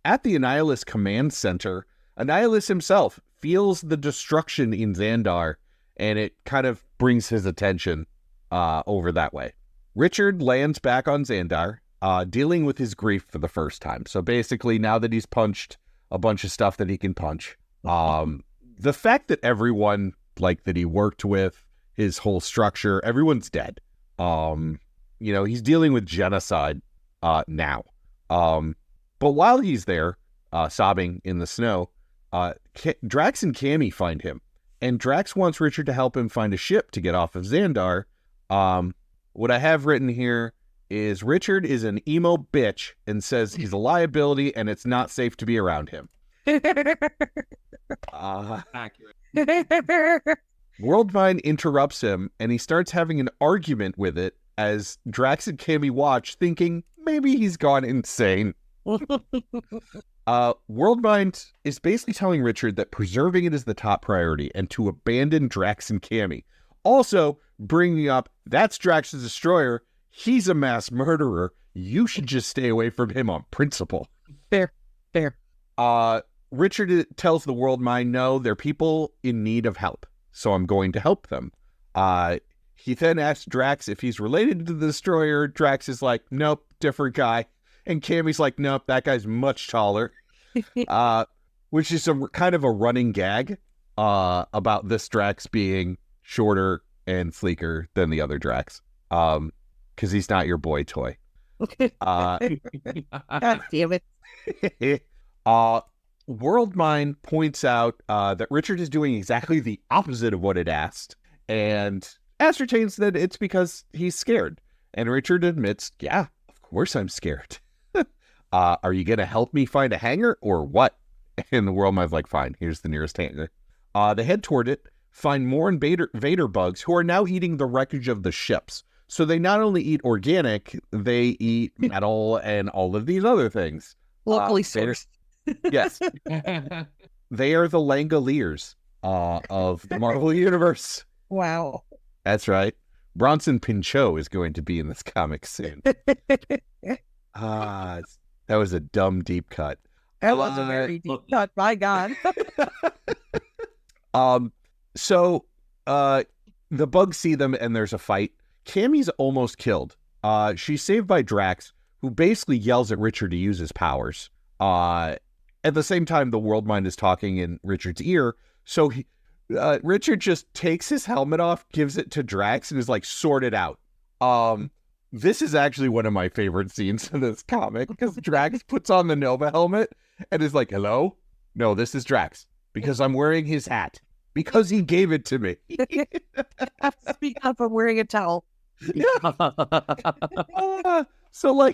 at the Annihilus command center, Annihilus himself feels the destruction in Xandar, and it kind of brings his attention over that way. Richard lands back on Xandar, dealing with his grief for the first time. So basically, now that he's punched a bunch of stuff that he can punch, the fact that everyone that he worked with, his whole structure, everyone's dead. He's dealing with genocide now. But while he's there, sobbing in the snow, Drax and Cammy find him. And Drax wants Richard to help him find a ship to get off of Xandar. What I have written here is Richard is an emo bitch and says he's a liability and it's not safe to be around him. Accurate. Worldmind interrupts him and he starts having an argument with it as Drax and Cammy watch, thinking maybe he's gone insane. Worldmind is basically telling Richard that preserving it is the top priority and to abandon Drax and Cammy. Also, bringing up, that's Drax's destroyer. He's a mass murderer. You should just stay away from him on principle. Fair. Richard tells the Worldmind, no, they're people in need of help, so I'm going to help them. He then asks Drax if he's related to the destroyer. Drax is like, nope, different guy. And Cammy's like, nope, that guy's much taller. Which is kind of a running gag about this Drax being shorter and sleeker than the other Drax. Because he's not your boy toy. God damn it. Worldmind points out that Richard is doing exactly the opposite of what it asked, and ascertains that it's because he's scared. And Richard admits, yeah, of course I'm scared. Are you going to help me find a hangar or what? And the Worldmind's like, fine, here's the nearest hangar. They head toward it, find more Vader bugs who are now eating the wreckage of the ships. So they not only eat organic, they eat metal and all of these other things. Locally sourced. Yes. They are the Langoliers of the Marvel Universe. Wow. That's right. Bronson Pinchot is going to be in this comic soon. That was a dumb deep cut. That was a very deep cut. My God. So the bugs see them and there's a fight. Cammy's almost killed. She's saved by Drax, who basically yells at Richard to use his powers. At the same time, the Worldmind is talking in Richard's ear. So Richard just takes his helmet off, gives it to Drax, and is like, sort it out. This is actually one of my favorite scenes in this comic, because Drax puts on the Nova helmet and is like, hello? No, this is Drax, because I'm wearing his hat, because he gave it to me. Speak up, I'm wearing a towel. So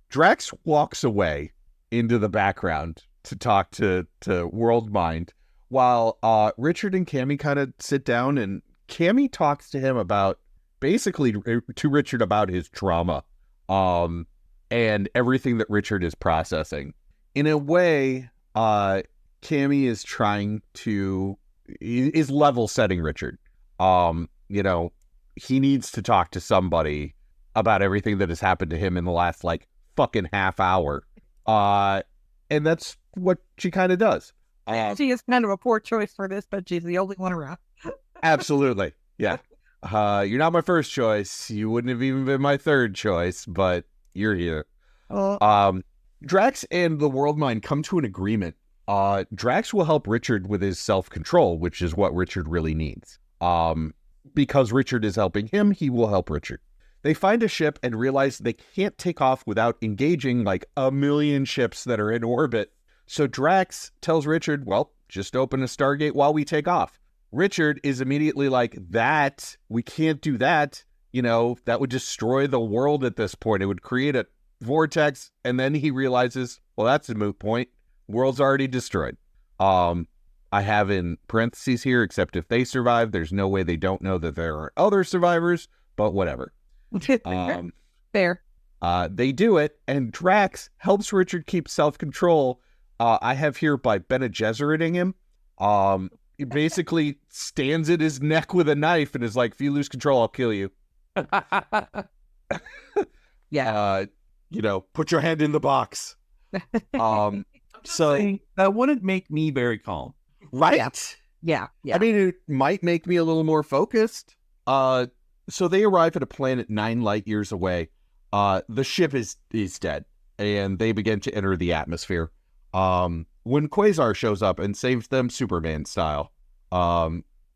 Drax walks away into the background to talk to Worldmind, while Richard and Cammy kind of sit down, and Cammy talks to him about, basically to Richard, about his trauma and everything that Richard is processing. In a way, Cammy is is level setting Richard. He needs to talk to somebody about everything that has happened to him in the last fucking half hour. And that's what she kind of does. She is kind of a poor choice for this, but she's the only one around. Absolutely. Yeah. You're not my first choice. You wouldn't have even been my third choice, but you're here. Drax and the Worldmind come to an agreement. Drax will help Richard with his self-control, which is what Richard really needs. Because Richard is helping him, he will help Richard. They find a ship and realize they can't take off without engaging a million ships that are in orbit. So Drax tells Richard, well, just open a Stargate while we take off. Richard is immediately like, we can't do that. That would destroy the world at this point. It would create a vortex. And then he realizes, well, that's a moot point. World's already destroyed. I have in parentheses here, except if they survive, there's no way they don't know that there are other survivors, but whatever. Fair. They do it, and Drax helps Richard keep self-control. I have here by Bene Gesseriding him. He basically stands at his neck with a knife and is like, if you lose control, I'll kill you. Yeah. Put your hand in the box. So that wouldn't make me very calm. right? Yeah. I mean, it might make me a little more focused. So they arrive at a planet 9 light years away. The ship is dead, and they begin to enter the atmosphere. When Quasar shows up and saves them Superman style,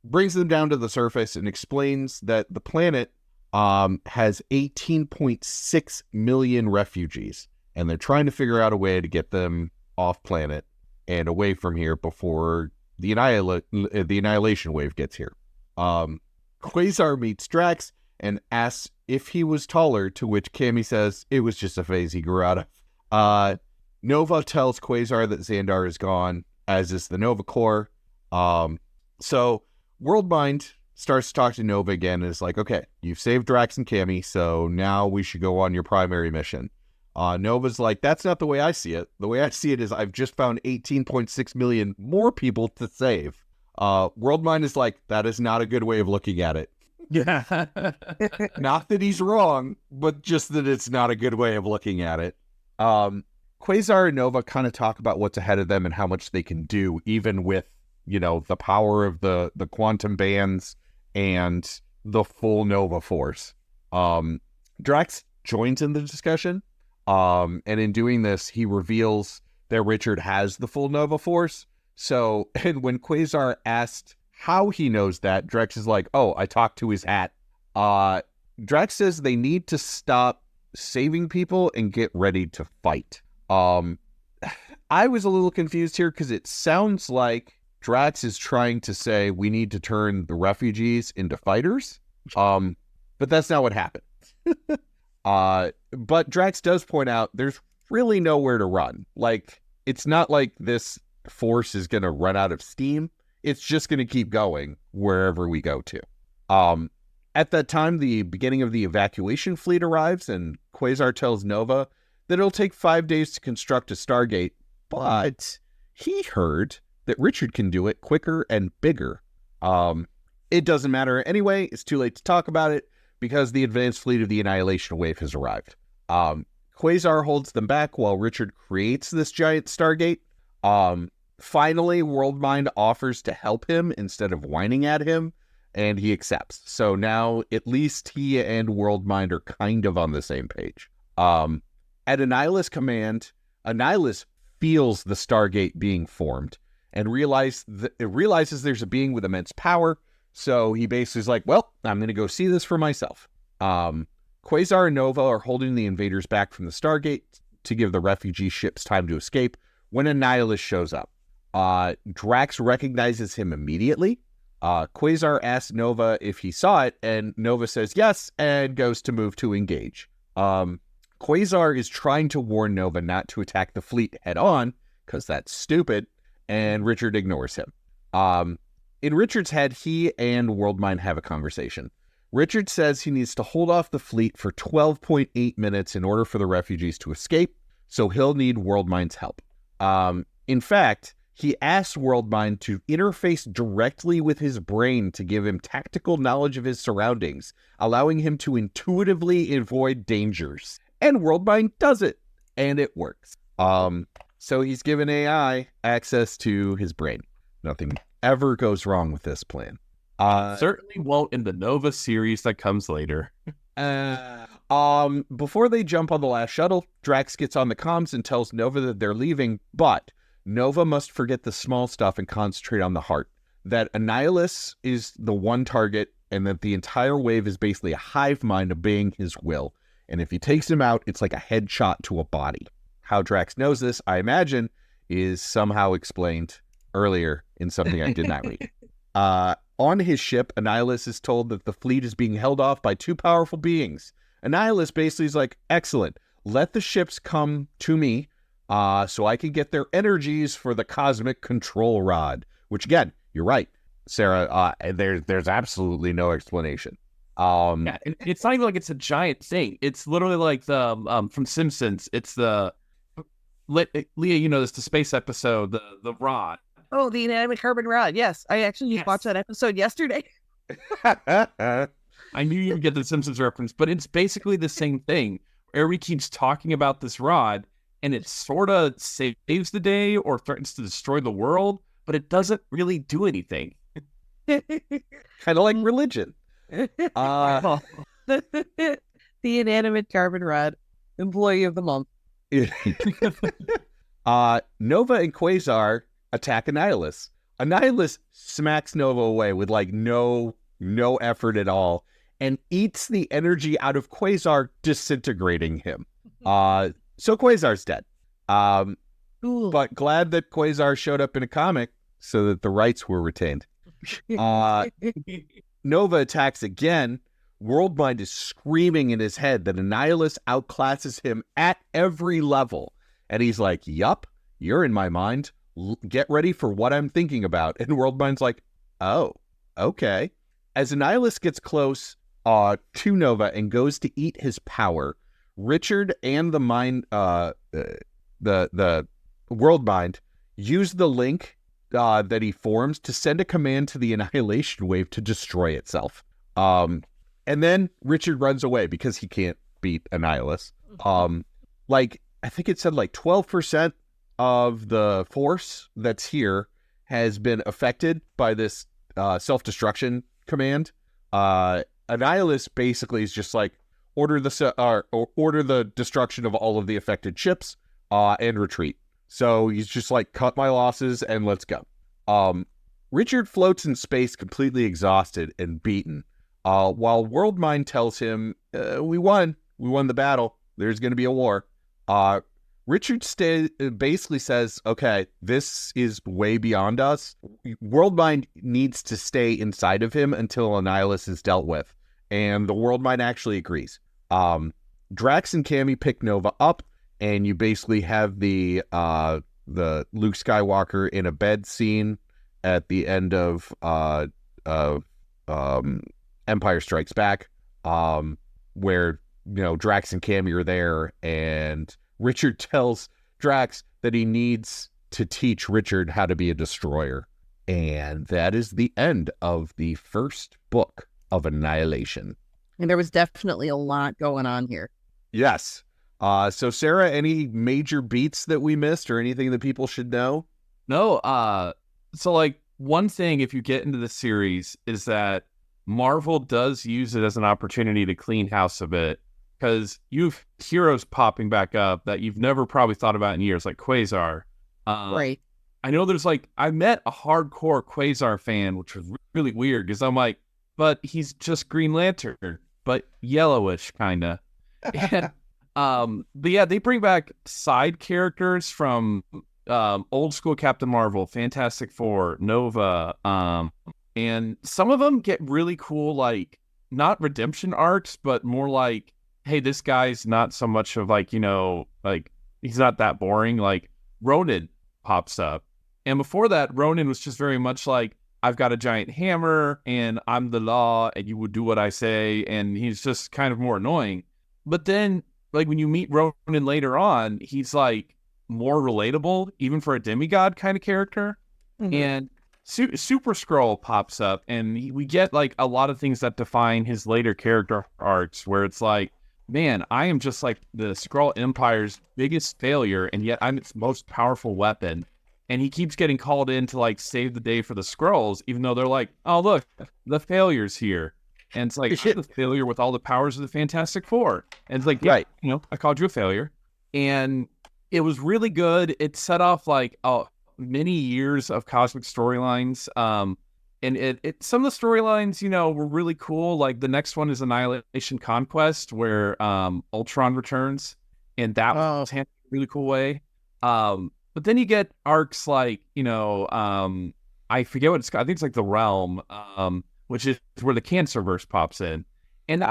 brings them down to the surface and explains that the planet has 18.6 million refugees, and they're trying to figure out a way to get them off planet and away from here before the annihilation wave gets here. Quasar meets Drax and asks if he was taller, to which Cammy says it was just a phase he grew out of. Nova tells Quasar that Xandar is gone, as is the Nova Corps. So Worldmind starts to talk to Nova again and is like, okay, you've saved Drax and Cammy, so now we should go on your primary mission. Nova's like, that's not the way I see it. The way I see it is I've just found 18.6 million more people to save. Worldmind is like, that is not a good way of looking at it. Yeah. Not that he's wrong, but just that it's not a good way of looking at it. Quasar and Nova kind of talk about what's ahead of them and how much they can do, even with, the power of the quantum bands and the full Nova Force. Drax joins in the discussion, and in doing this, he reveals that Richard has the full Nova Force. So, and when Quasar asked how he knows that, Drax is like, oh, I talked to his hat. Drax says they need to stop saving people and get ready to fight. I was a little confused here because it sounds like Drax is trying to say we need to turn the refugees into fighters. But that's not what happened. But Drax does point out there's really nowhere to run. Like, it's not like this force is going to run out of steam. It's just going to keep going wherever we go to. At that time, the beginning of the evacuation fleet arrives, and Quasar tells Nova that it'll take 5 days to construct a Stargate, but he heard that Richard can do it quicker and bigger. It doesn't matter anyway. It's too late to talk about it because the advanced fleet of the Annihilation Wave has arrived. Quasar holds them back while Richard creates this giant Stargate. Finally, Worldmind offers to help him instead of whining at him, and he accepts. So now at least he and Worldmind are kind of on the same page. At Annihilus command, Annihilus feels the Stargate being formed and realizes there's a being with immense power. So he basically is like, well, I'm going to go see this for myself. Quasar and Nova are holding the invaders back from the Stargate to give the refugee ships time to escape when Annihilus shows up. Drax recognizes him immediately. Quasar asks Nova if he saw it, and Nova says yes, and goes to move to engage. Quasar is trying to warn Nova not to attack the fleet head on, because that's stupid, and Richard ignores him. In Richard's head, he and Worldmind have a conversation. Richard says he needs to hold off the fleet for 12.8 minutes in order for the refugees to escape, so he'll need Worldmind's help. In fact, he asks Worldmind to interface directly with his brain to give him tactical knowledge of his surroundings, allowing him to intuitively avoid dangers. And Worldmind does it, and it works. So he's given AI access to his brain. Nothing ever goes wrong with this plan. Certainly won't in the Nova series that comes later. Before they jump on the last shuttle, Drax gets on the comms and tells Nova that they're leaving, but Nova must forget the small stuff and concentrate on the heart. That Annihilus is the one target, and that the entire wave is basically a hive mind obeying his will. And if he takes him out, it's like a headshot to a body. How Drax knows this, I imagine, is somehow explained earlier in something I did not read. On his ship, Annihilus is told that the fleet is being held off by two powerful beings. Annihilus basically is like, excellent, let the ships come to me so I can get their energies for the cosmic control rod. Which, again, you're right, Sarah, there's absolutely no explanation. Yeah, it's not even like it's a giant thing. It's literally like the from Simpsons. It's the Leia, you know, it's the space episode, the rod. Oh, the inanimate carbon rod. Yes, I actually just watched that episode yesterday. I knew you'd get the Simpsons reference, but it's basically the same thing. Everybody keeps talking about this rod, and it sort of saves the day or threatens to destroy the world, but it doesn't really do anything. Kind of like religion. the inanimate carbon rod, employee of the month. Nova and Quasar attack Annihilus. Annihilus smacks Nova away with like no effort at all and eats the energy out of Quasar, disintegrating him. So Quasar's dead. But glad that Quasar showed up in a comic so that the rights were retained. Nova attacks again. Worldmind is screaming in his head that Annihilus outclasses him at every level. And he's like, yup, you're in my mind. Get ready for what I'm thinking about. And Worldmind's like, oh, okay. As Annihilus gets close to Nova and goes to eat his power, Richard and the mind, the Worldmind use the link that he forms to send a command to the Annihilation wave to destroy itself. And then Richard runs away because he can't beat Annihilus. Like, I think it said like 12% of the force that's here has been affected by this self-destruction command. Annihilus basically is just like, order the destruction of all of the affected ships and retreat. So he's just like, cut my losses and let's go. Richard floats in space completely exhausted and beaten. While Worldmind tells him, we won the battle. There's going to be a war. Richard basically says, okay, this is way beyond us. Worldmind needs to stay inside of him until Annihilus is dealt with. And the Worldmind actually agrees. Drax and Cammy pick Nova up, and you basically have the Luke Skywalker in a bed scene at the end of Empire Strikes Back, where, you know, Drax and Cammy are there, and Richard tells Drax that he needs to teach Richard how to be a destroyer. And that is the end of the first book of Annihilation. And there was definitely a lot going on here. Yes. So Sarah, any major beats that we missed or anything that people should know? No. So like one thing, if you get into the series, is that Marvel does use it as an opportunity to clean house a bit, because you've heroes popping back up that you've never probably thought about in years, like Quasar. Right. I know there's like, I met a hardcore Quasar fan, which was really weird, because I'm like, but he's just Green Lantern, but yellowish, kind of. But yeah, they bring back side characters from old school Captain Marvel, Fantastic Four, Nova, and some of them get really cool, like, not redemption arcs, but more like, hey, this guy's not so much of like, you know, like, he's not that boring. Like, Ronan pops up. And before that, Ronan was just very much like, I've got a giant hammer and I'm the law and you would do what I say. And he's just kind of more annoying. But then, like, when you meet Ronan later on, he's like more relatable, even for a demigod kind of character. Mm-hmm. And Super Skrull pops up, and we get like a lot of things that define his later character arcs, where it's like, man, I am just like the Skrull Empire's biggest failure, and yet I'm its most powerful weapon. And he keeps getting called in to like save the day for the Skrulls, even though they're like, oh, look, the failure's here. And it's like, I'm the failure with all the powers of the Fantastic Four. And it's like, yeah, right, you know, I called you a failure. And it was really good. It set off like many years of cosmic storylines. And it some of the storylines, you know, were really cool. Like the next one is Annihilation Conquest, where Ultron returns. And that was a really cool way. But then you get arcs like, you know, I forget what it's called. I think it's like The Realm, which is where the Cancerverse pops in. And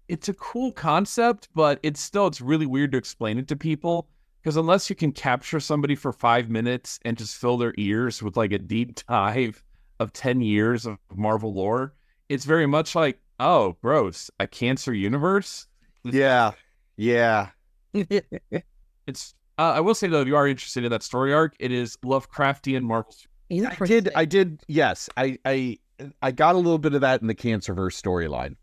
it's a cool concept, but it's really weird to explain it to people, because unless you can capture somebody for 5 minutes and just fill their ears with like a deep dive of 10 years of Marvel lore, it's very much like, oh, gross, a cancer universe? Yeah. It's I will say, though, if you are interested in that story arc, it is Lovecraftian Marvel. I did. Yes, I got a little bit of that in the Cancerverse storyline.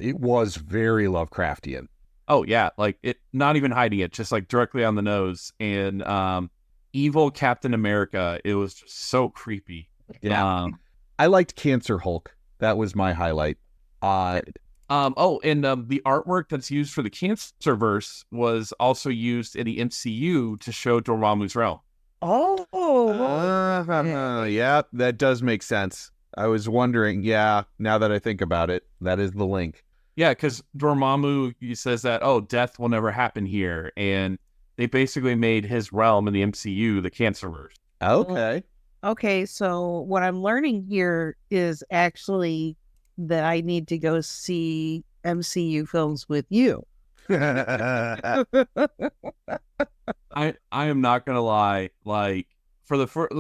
It was very Lovecraftian. Oh yeah, like it, not even hiding it, just like directly on the nose. And evil Captain America, it was just so creepy. Yeah. I liked Cancer Hulk. That was my highlight. The artwork that's used for the Cancerverse was also used in the MCU to show Dormammu's realm. Yeah, that does make sense. I was wondering, yeah, now that I think about it, that is the link. Yeah, because Dormammu, he says that, oh, death will never happen here. And they basically made his realm in the MCU the Cancerverse. Okay. Okay, so what I'm learning here is actually that I need to go see MCU films with you. I am not gonna lie, like for the first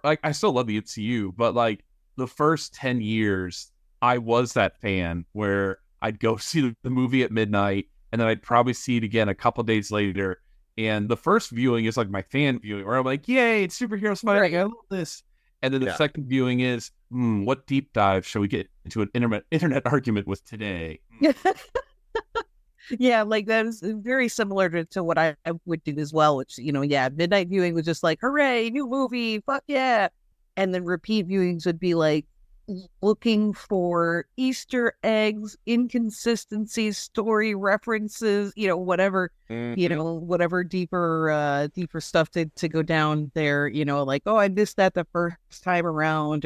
like I still love the MCU, but like the first 10 years I was that fan where I'd go see the movie at midnight and then I'd probably see it again a couple days later. And the first viewing is like my fan viewing where I'm like, yay, it's superhero Spider-Man, I love this. And then the second viewing is, what deep dive shall we get into an internet argument with today? Yeah, like that's very similar to what I would do as well, which, midnight viewing was just like, hooray, new movie, fuck yeah. And then repeat viewings would be like looking for Easter eggs, inconsistencies, story references, whatever, whatever deeper stuff to go down there, like, oh, I missed that the first time around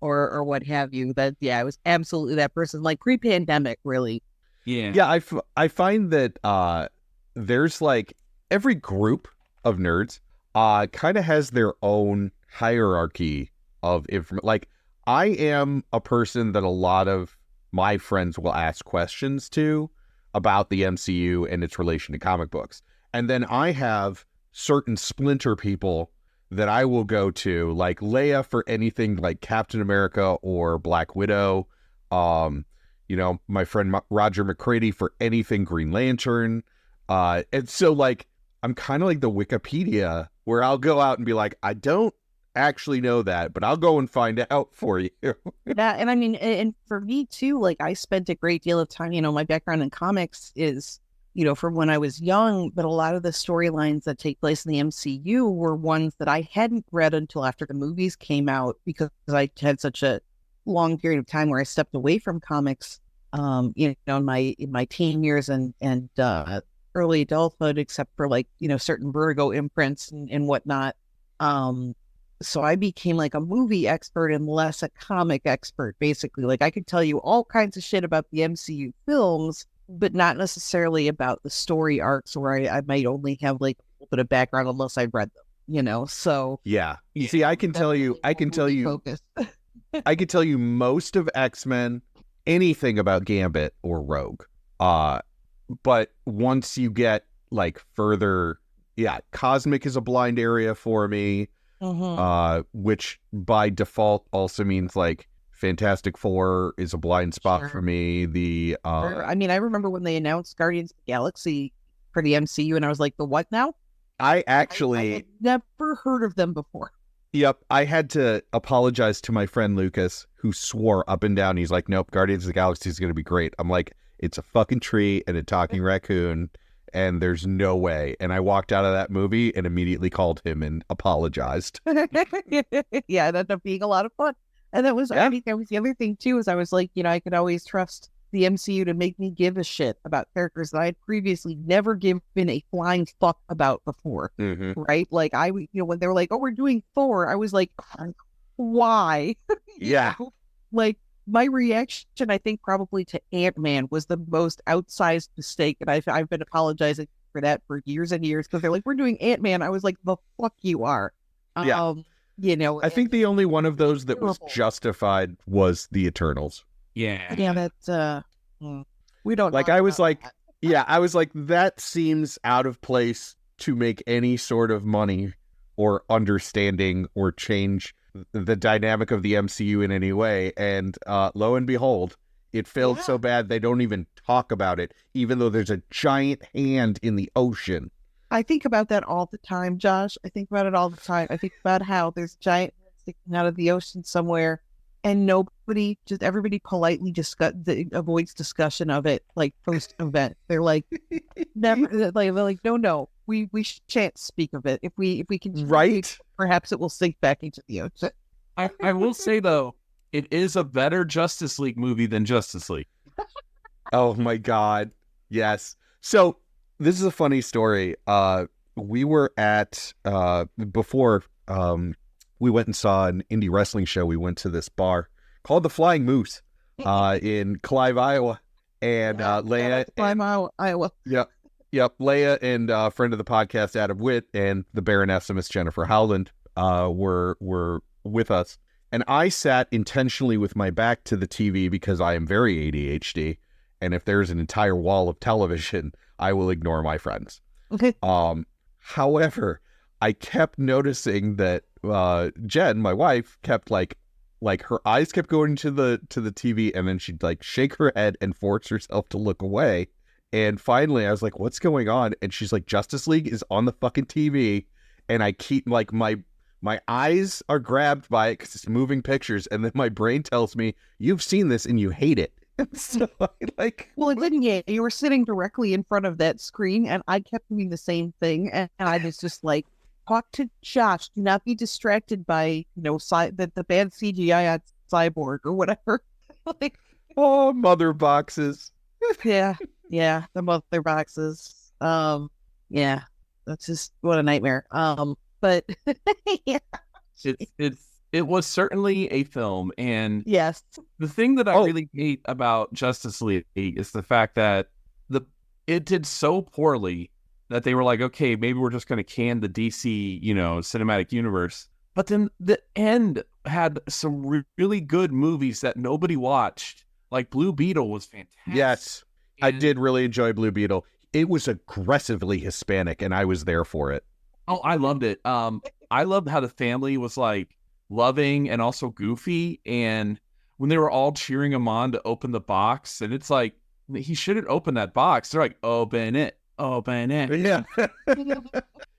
or what have you. That, I was absolutely that person, like pre-pandemic, really. Yeah, I find that there's like every group of nerds kind of has their own hierarchy of information. Like, I am a person that a lot of my friends will ask questions to about the MCU and its relation to comic books. And then I have certain splinter people that I will go to, like Leia for anything like Captain America or Black Widow. My friend Roger McCready for anything Green Lantern. And so, like, I'm kind of like the Wikipedia where I'll go out and be like, I don't actually know that, but I'll go and find out for you. Yeah, and I mean, and for me too, like, I spent a great deal of time, my background in comics is, from when I was young, but a lot of the storylines that take place in the MCU were ones that I hadn't read until after the movies came out because I had such a long period of time where I stepped away from comics, in my teen years and early adulthood, except for like, certain Vertigo imprints and whatnot. So I became like a movie expert and less a comic expert, basically. Like, I could tell you all kinds of shit about the MCU films, but not necessarily about the story arcs where I might only have like a little bit of background unless I read them, so. Yeah. See, I can tell you, I can tell you most of X-Men, anything about Gambit or Rogue. But once you get like further, Cosmic is a blind area for me. Which by default also means like Fantastic Four is a blind spot for me. I mean, I remember when they announced Guardians of the Galaxy for the MCU, and I was like, the what now? I had never heard of them before. Yep, I had to apologize to my friend Lucas, who swore up and down. He's like, nope, Guardians of the Galaxy is going to be great. I'm like, it's a fucking tree and a talking raccoon, and there's no way. And I walked out of that movie and immediately called him and apologized. Yeah, it ended up being a lot of fun. And that was, I think that was the other thing too, is I was like, I could always trust the MCU to make me give a shit about characters that I had previously never given a flying fuck about before. Right? Like, when they were like, oh, we're doing Thor, I was like, why? Yeah. Like, my reaction, I think, probably to Ant-Man was the most outsized mistake, and I've been apologizing for that for years and years, because they're like, we're doing Ant-Man. I was like, the fuck you are. I think the only one of those that was justified was the Eternals. Yeah, that's we don't like. I was like, that seems out of place to make any sort of money or understanding or change the dynamic of the MCU in any way. And lo and behold, it failed so bad they don't even talk about it, even though there's a giant hand in the ocean. I think about that all the time, Josh. I think about it all the time. I think about how there's a giant hand sticking out of the ocean somewhere, and everybody politely avoids discussion of it, like post event. They're like, never, they're like, no, we shan't speak of it. If we can, Right? Perhaps it will sink back into the ocean. I will say though, it is a better Justice League movie than Justice League. Oh my God. Yes. So this is a funny story. We were at, before we went and saw an indie wrestling show, we went to this bar called the Flying Moose in Clive, Iowa. And Leia. Clive, Iowa. Yep. Leia and a friend of the podcast, Adam Witt, and the Baroness Miss Jennifer Howland were with us. And I sat intentionally with my back to the TV because I am very ADHD. And if there's an entire wall of television, I will ignore my friends. Okay. However, I kept noticing that Jen, my wife, kept like her eyes kept going to the TV, and then she'd like shake her head and force herself to look away. And finally, I was like, "What's going on?" And she's like, "Justice League is on the fucking TV," and I keep like my eyes are grabbed by it because it's moving pictures, and then my brain tells me, "You've seen this and you hate it." So I like, well, it didn't yet. You were sitting directly in front of that screen, and I kept doing the same thing, and I was just like, talk to Josh. Do not be distracted by the bad CGI on Cyborg or whatever. Like, oh, mother boxes. yeah, the mother boxes. Yeah, that's just what a nightmare. But yeah, it was certainly a film, and yes, the thing that I really hate about Justice League is the fact that it did so poorly that they were like, okay, maybe we're just going to can the DC, cinematic universe. But then the end had some really good movies that nobody watched. Like Blue Beetle was fantastic. Yes, I did really enjoy Blue Beetle. It was aggressively Hispanic, and I was there for it. Oh, I loved it. I loved how the family was like loving and also goofy. And when they were all cheering him on to open the box, and it's like, he shouldn't open that box. They're like, open it. Yeah.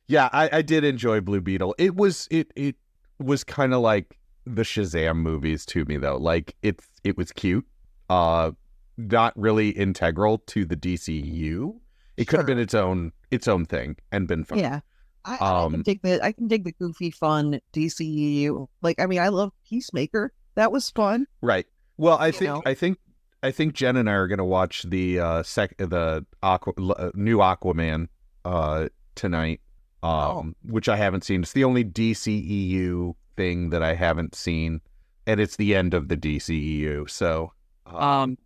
Yeah, I did enjoy Blue Beetle. It was kind of like the Shazam movies to me, though. Like it was cute. Not really integral to the DCU. It could have been its own thing and been fun. Yeah. I can dig the goofy fun DCU. Like, I mean, I love Peacemaker. That was fun. Right. Well, I think Jen and I are going to watch the new Aquaman tonight, which I haven't seen. It's the only DCEU thing that I haven't seen, and it's the end of the DCEU. So,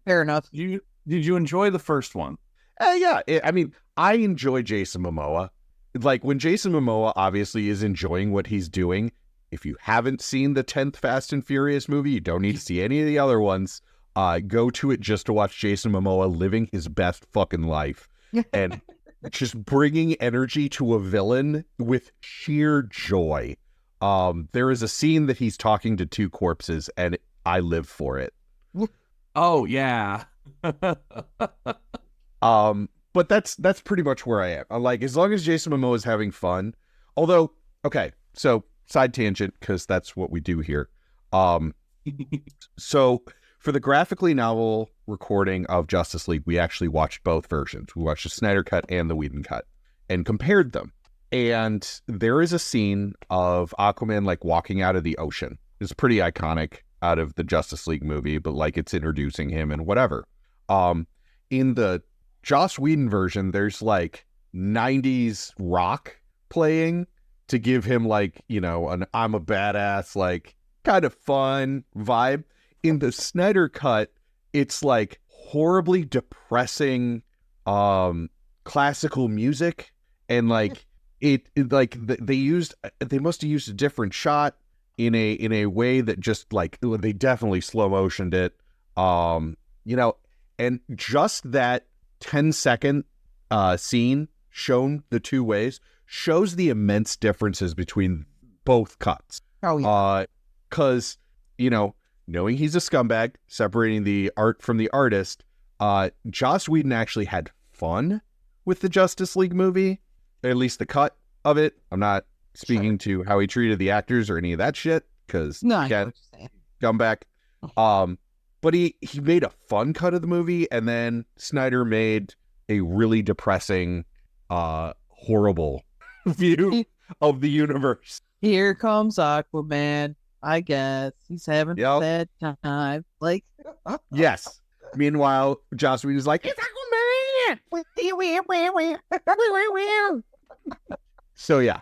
fair enough. Did you enjoy the first one? Yeah. I mean, I enjoy Jason Momoa. Like, when Jason Momoa obviously is enjoying what he's doing, if you haven't seen the 10th Fast and Furious movie, you don't need to see any of the other ones. Go to it just to watch Jason Momoa living his best fucking life and just bringing energy to a villain with sheer joy. There is a scene that he's talking to two corpses, and I live for it. Oh, yeah. But that's pretty much where I am. I'm like, as long as Jason Momoa is having fun. Although, okay, so side tangent, because that's what we do here. So for the graphically novel recording of Justice League, we actually watched both versions. We watched the Snyder cut and the Whedon cut and compared them. And there is a scene of Aquaman like walking out of the ocean. It's pretty iconic out of the Justice League movie, but like it's introducing him and whatever. In the Joss Whedon version, there's like 90s rock playing to give him like, an I'm a badass, like kind of fun vibe. In the Snyder cut, it's like horribly depressing classical music, and like they must have used a different shot in a way that just like they definitely slow motioned it. And just that 10-second scene shown the two ways shows the immense differences between both cuts. Oh yeah. Because knowing he's a scumbag, separating the art from the artist, Joss Whedon actually had fun with the Justice League movie, at least the cut of it. I'm not speaking to how he treated the actors or any of that shit, because no, scumbag. But he made a fun cut of the movie, and then Snyder made a really depressing, horrible view of the universe. Here comes Aquaman. I guess he's having a bad time. Like, yes. Meanwhile, Joss Whedon is like, it's Aquaman. So yeah.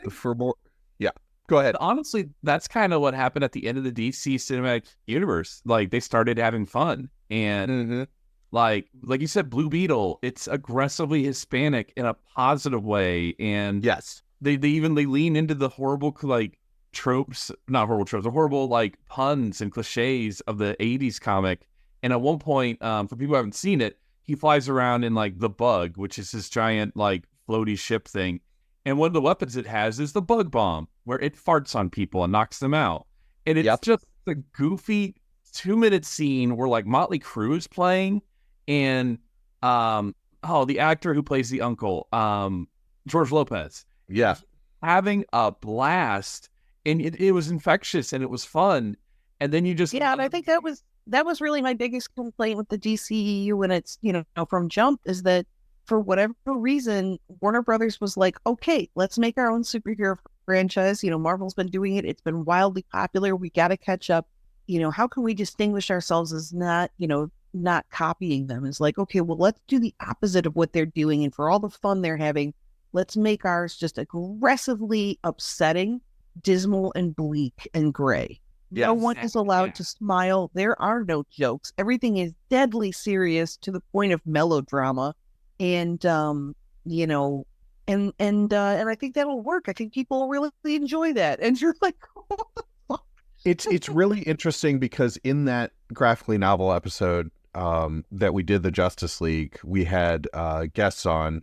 For more, yeah. Go ahead. Honestly, that's kind of what happened at the end of the DC cinematic universe. Like, they started having fun, and like you said, Blue Beetle, it's aggressively Hispanic in a positive way, and yes, they lean into the horrible like tropes, not horrible tropes, the horrible like puns and cliches of the 80s comic. And at one point, for people who haven't seen it, he flies around in like the Bug, which is this giant like floaty ship thing. And one of the weapons it has is the Bug Bomb, where it farts on people and knocks them out. And it's just a goofy 2-minute scene where like Motley Crue is playing, and the actor who plays the uncle, George Lopez, having a blast, and it was infectious and it was fun. And then you just and I think that was really my biggest complaint with the DCEU when it's, from jump, is that for whatever reason, Warner Brothers was like, okay, let's make our own superhero franchise. Marvel's been doing it. It's been wildly popular. We got to catch up. How can we distinguish ourselves as not copying them? It's like, okay, well, let's do the opposite of what they're doing. And for all the fun they're having, let's make ours just aggressively upsetting, dismal, and bleak and gray. No one is allowed to smile. There are no jokes. Everything is deadly serious to the point of melodrama. And, and I think that'll work. I think people will really enjoy that. And you're like, what the fuck? It's really interesting because in that graphically novel episode that we did, the Justice League, we had guests on.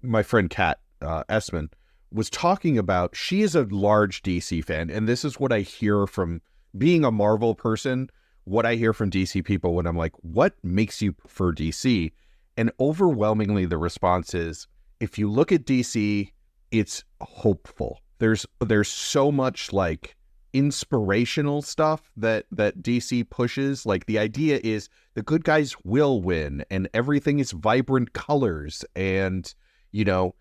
My friend Kat Essman was talking about, she is a large DC fan, and this is what I hear from being a Marvel person, what I hear from DC people when I'm like, what makes you prefer DC? And overwhelmingly the response is, if you look at DC, it's hopeful. There's so much like inspirational stuff that DC pushes. Like, the idea is the good guys will win, and everything is vibrant colors, and you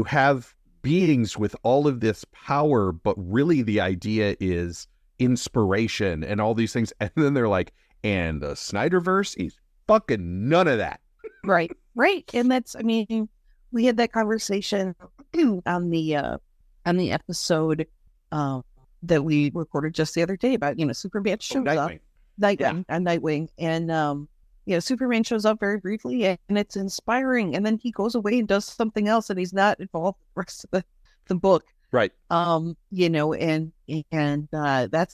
have beings with all of this power, but really the idea is inspiration and all these things. And then they're like, and the Snyderverse is fucking none of that. Right. And that's, we had that conversation on the episode that we recorded just the other day about, Superman shows up. Nightwing. And, Superman shows up very briefly, and it's inspiring. And then he goes away and does something else, and he's not involved in the rest of the book. Right. And that's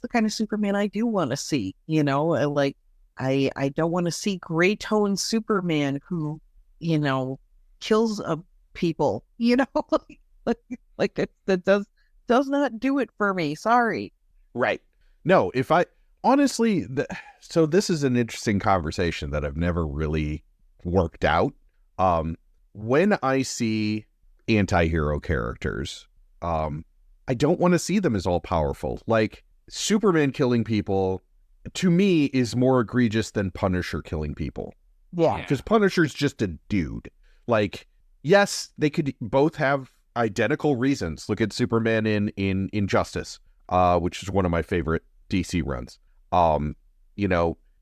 the kind of Superman I do want to see, like, I don't want to see gray tone Superman who, kills people, like that does not do it for me. Sorry. Right. No, honestly, so this is an interesting conversation that I've never really worked out. When I see anti-hero characters, I don't want to see them as all powerful. Like, Superman killing people, to me, is more egregious than Punisher killing people. Yeah. Because Punisher's just a dude. Like, yes, they could both have identical reasons. Look at Superman in Injustice, which is one of my favorite DC runs.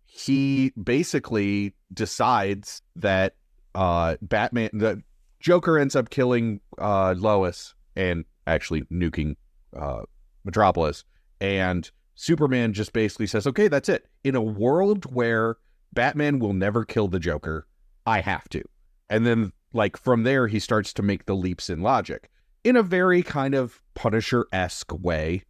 He basically decides that the Joker ends up killing Lois and actually nuking Metropolis, and Superman just basically says, okay, that's it. In a world where Batman will never kill the Joker, I have to. And then, like, from there, he starts to make the leaps in logic in a very kind of Punisher-esque way.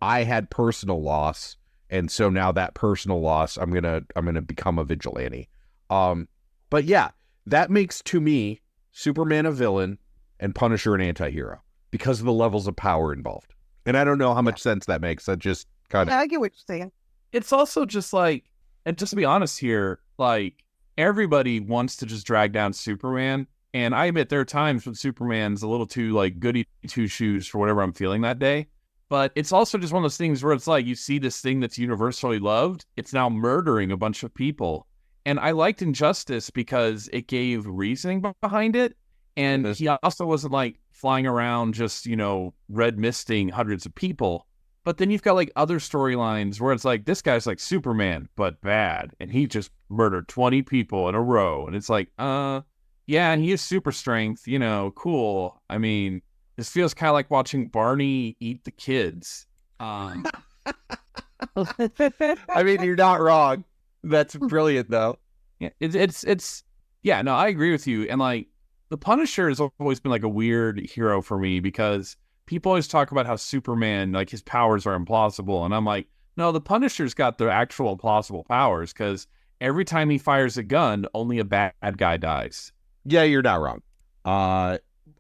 I had personal loss, and so now that personal loss, I'm gonna become a vigilante. But yeah, that makes, to me, Superman a villain and Punisher an anti-hero because of the levels of power involved. And I don't know how much sense that makes. That just kind of... I get what you're saying. It's also just like, and just to be honest here, like, everybody wants to just drag down Superman. And I admit there are times when Superman's a little too, like, goody two shoes for whatever I'm feeling that day. But it's also just one of those things where it's like you see this thing that's universally loved. It's now murdering a bunch of people. And I liked Injustice because it gave reasoning behind it. And he also wasn't like flying around just, red misting hundreds of people. But then you've got like other storylines where it's like, this guy's like Superman, but bad. And he just murdered 20 people in a row. And it's like, yeah, and he has super strength, cool. I mean, this feels kind of like watching Barney eat the kids. I mean, you're not wrong. That's brilliant, though. Yeah, no, I agree with you. And like, the Punisher has always been like a weird hero for me because people always talk about how Superman, like his powers are implausible. And I'm like, no, the Punisher's got the actual plausible powers because every time he fires a gun, only a bad guy dies. Yeah, you're not wrong.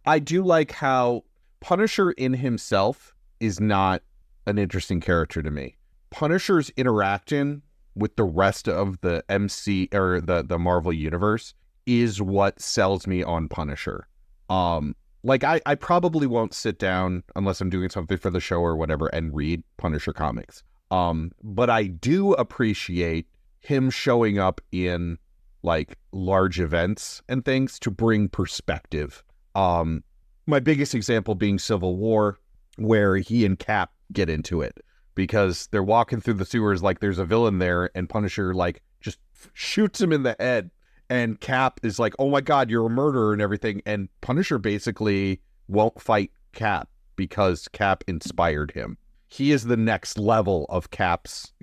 I do like how Punisher in himself is not an interesting character to me. Punisher's interaction with the rest of the MC or the Marvel universe is what sells me on Punisher. Like I probably won't sit down unless I'm doing something for the show or whatever and read Punisher comics. But I do appreciate him showing up in like large events and things to bring perspective. My biggest example being Civil War, where he and Cap get into it because they're walking through the sewers like there's a villain there and Punisher like just shoots him in the head and Cap is like, oh my God, you're a murderer and everything. And Punisher basically won't fight Cap because Cap inspired him. He is the next level of Cap's,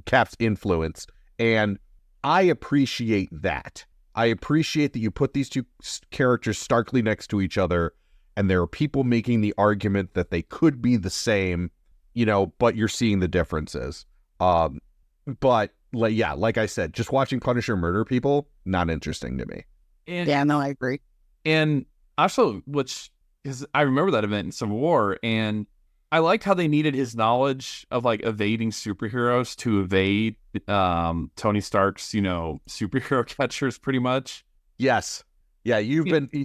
Cap's influence. And I appreciate that. I appreciate that you put these two characters starkly next to each other, and there are people making the argument that they could be the same, but you're seeing the differences. But like I said, just watching Punisher murder people, not interesting to me. I agree. And also, because I remember that event in Civil War, and I liked how they needed his knowledge of like evading superheroes to evade Tony Stark's, superhero catchers pretty much. Yes. Yeah,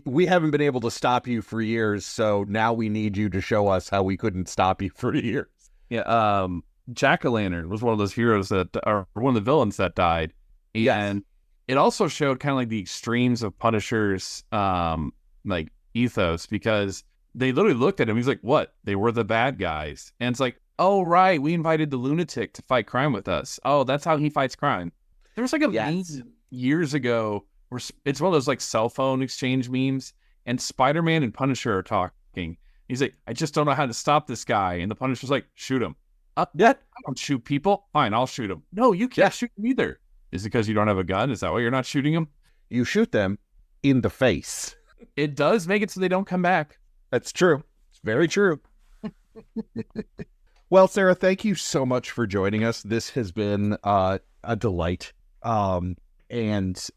we haven't been able to stop you for years, so now we need you to show us how we couldn't stop you for years. Yeah, Jack-o'-lantern was one of those heroes or one of the villains that died. Yes. And it also showed kind of like the extremes of Punisher's like ethos because they literally looked at him. He's like, what? They were the bad guys. And it's like, oh, right. We invited the lunatic to fight crime with us. Oh, that's how he fights crime. There was like a meme years ago where it's one of those like cell phone exchange memes and Spider-Man and Punisher are talking. He's like, I just don't know how to stop this guy. And the Punisher's like, shoot him. I don't shoot people. Fine, I'll shoot him. No, you can't shoot him either. Is it because you don't have a gun? Is that why you're not shooting him? You shoot them in the face. It does make it so they don't come back. That's true. It's very true. Well, Sarah, thank you so much for joining us. This has been a delight. And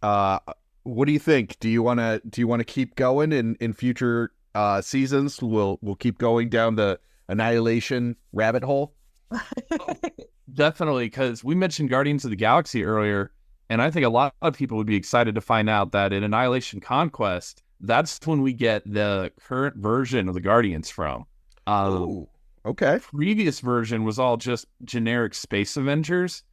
what do you think? Do you want to keep going in future seasons? We'll keep going down the Annihilation rabbit hole. Definitely, because we mentioned Guardians of the Galaxy earlier, and I think a lot of people would be excited to find out that in Annihilation Conquest, that's when we get the current version of the Guardians from. Okay. Previous version was all just generic Space Avengers,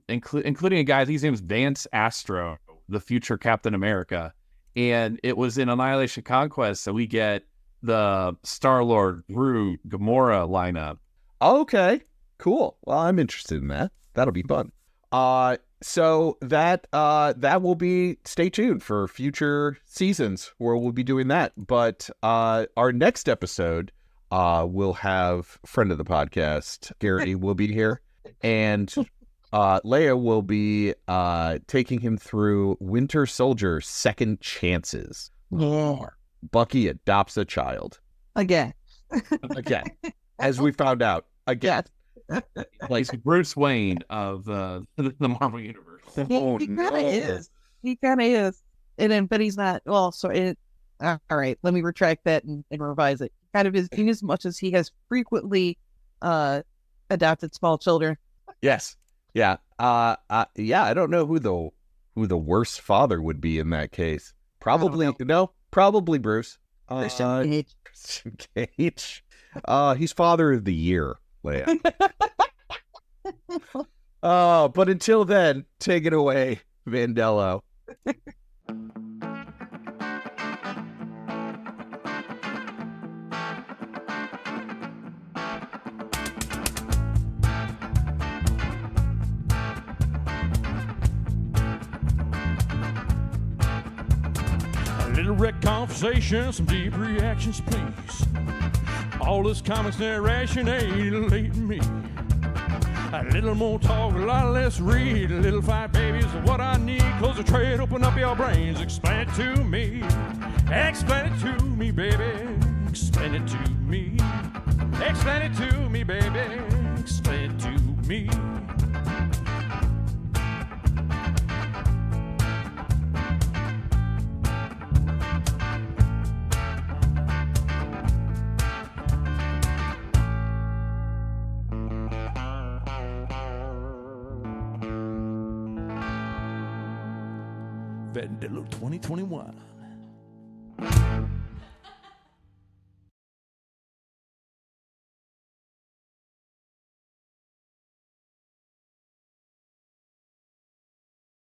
including a guy, his name is Vance Astro, the future Captain America. And it was in Annihilation Conquest, so we get the Star-Lord, Groot, Gamora lineup. Okay, cool. Well, I'm interested in that. That'll be fun. So that will be, stay tuned for future seasons where we'll be doing that. But our next episode, we'll have friend of the podcast, Gary, will be here, and Leia will be taking him through Winter Soldier: Second Chances. Yeah. Bucky adopts a child Again. as we found out. Again. Like Bruce Wayne of the Marvel Universe. He kind of is. He kind of is. And then, but he's not. Well, all right. Let me retract that and revise it. Kind of is, in as much as he has frequently adopted small children. Yes. Yeah. I don't know who the worst father would be in that case. Probably Bruce. Christian Cage. Christian Cage. He's father of the year, Leia. But until then, take it away, Vandello. Little wreck conversation, some deep reactions, please. All this comics narration ain't me. A little more talk, a lot less read. A little fight, baby, is what I need. Close the trade, open up your brains. Explain it to me. Explain it to me, baby. Explain it to me. Explain it to me, baby. Explain it to me. Vandello 2021.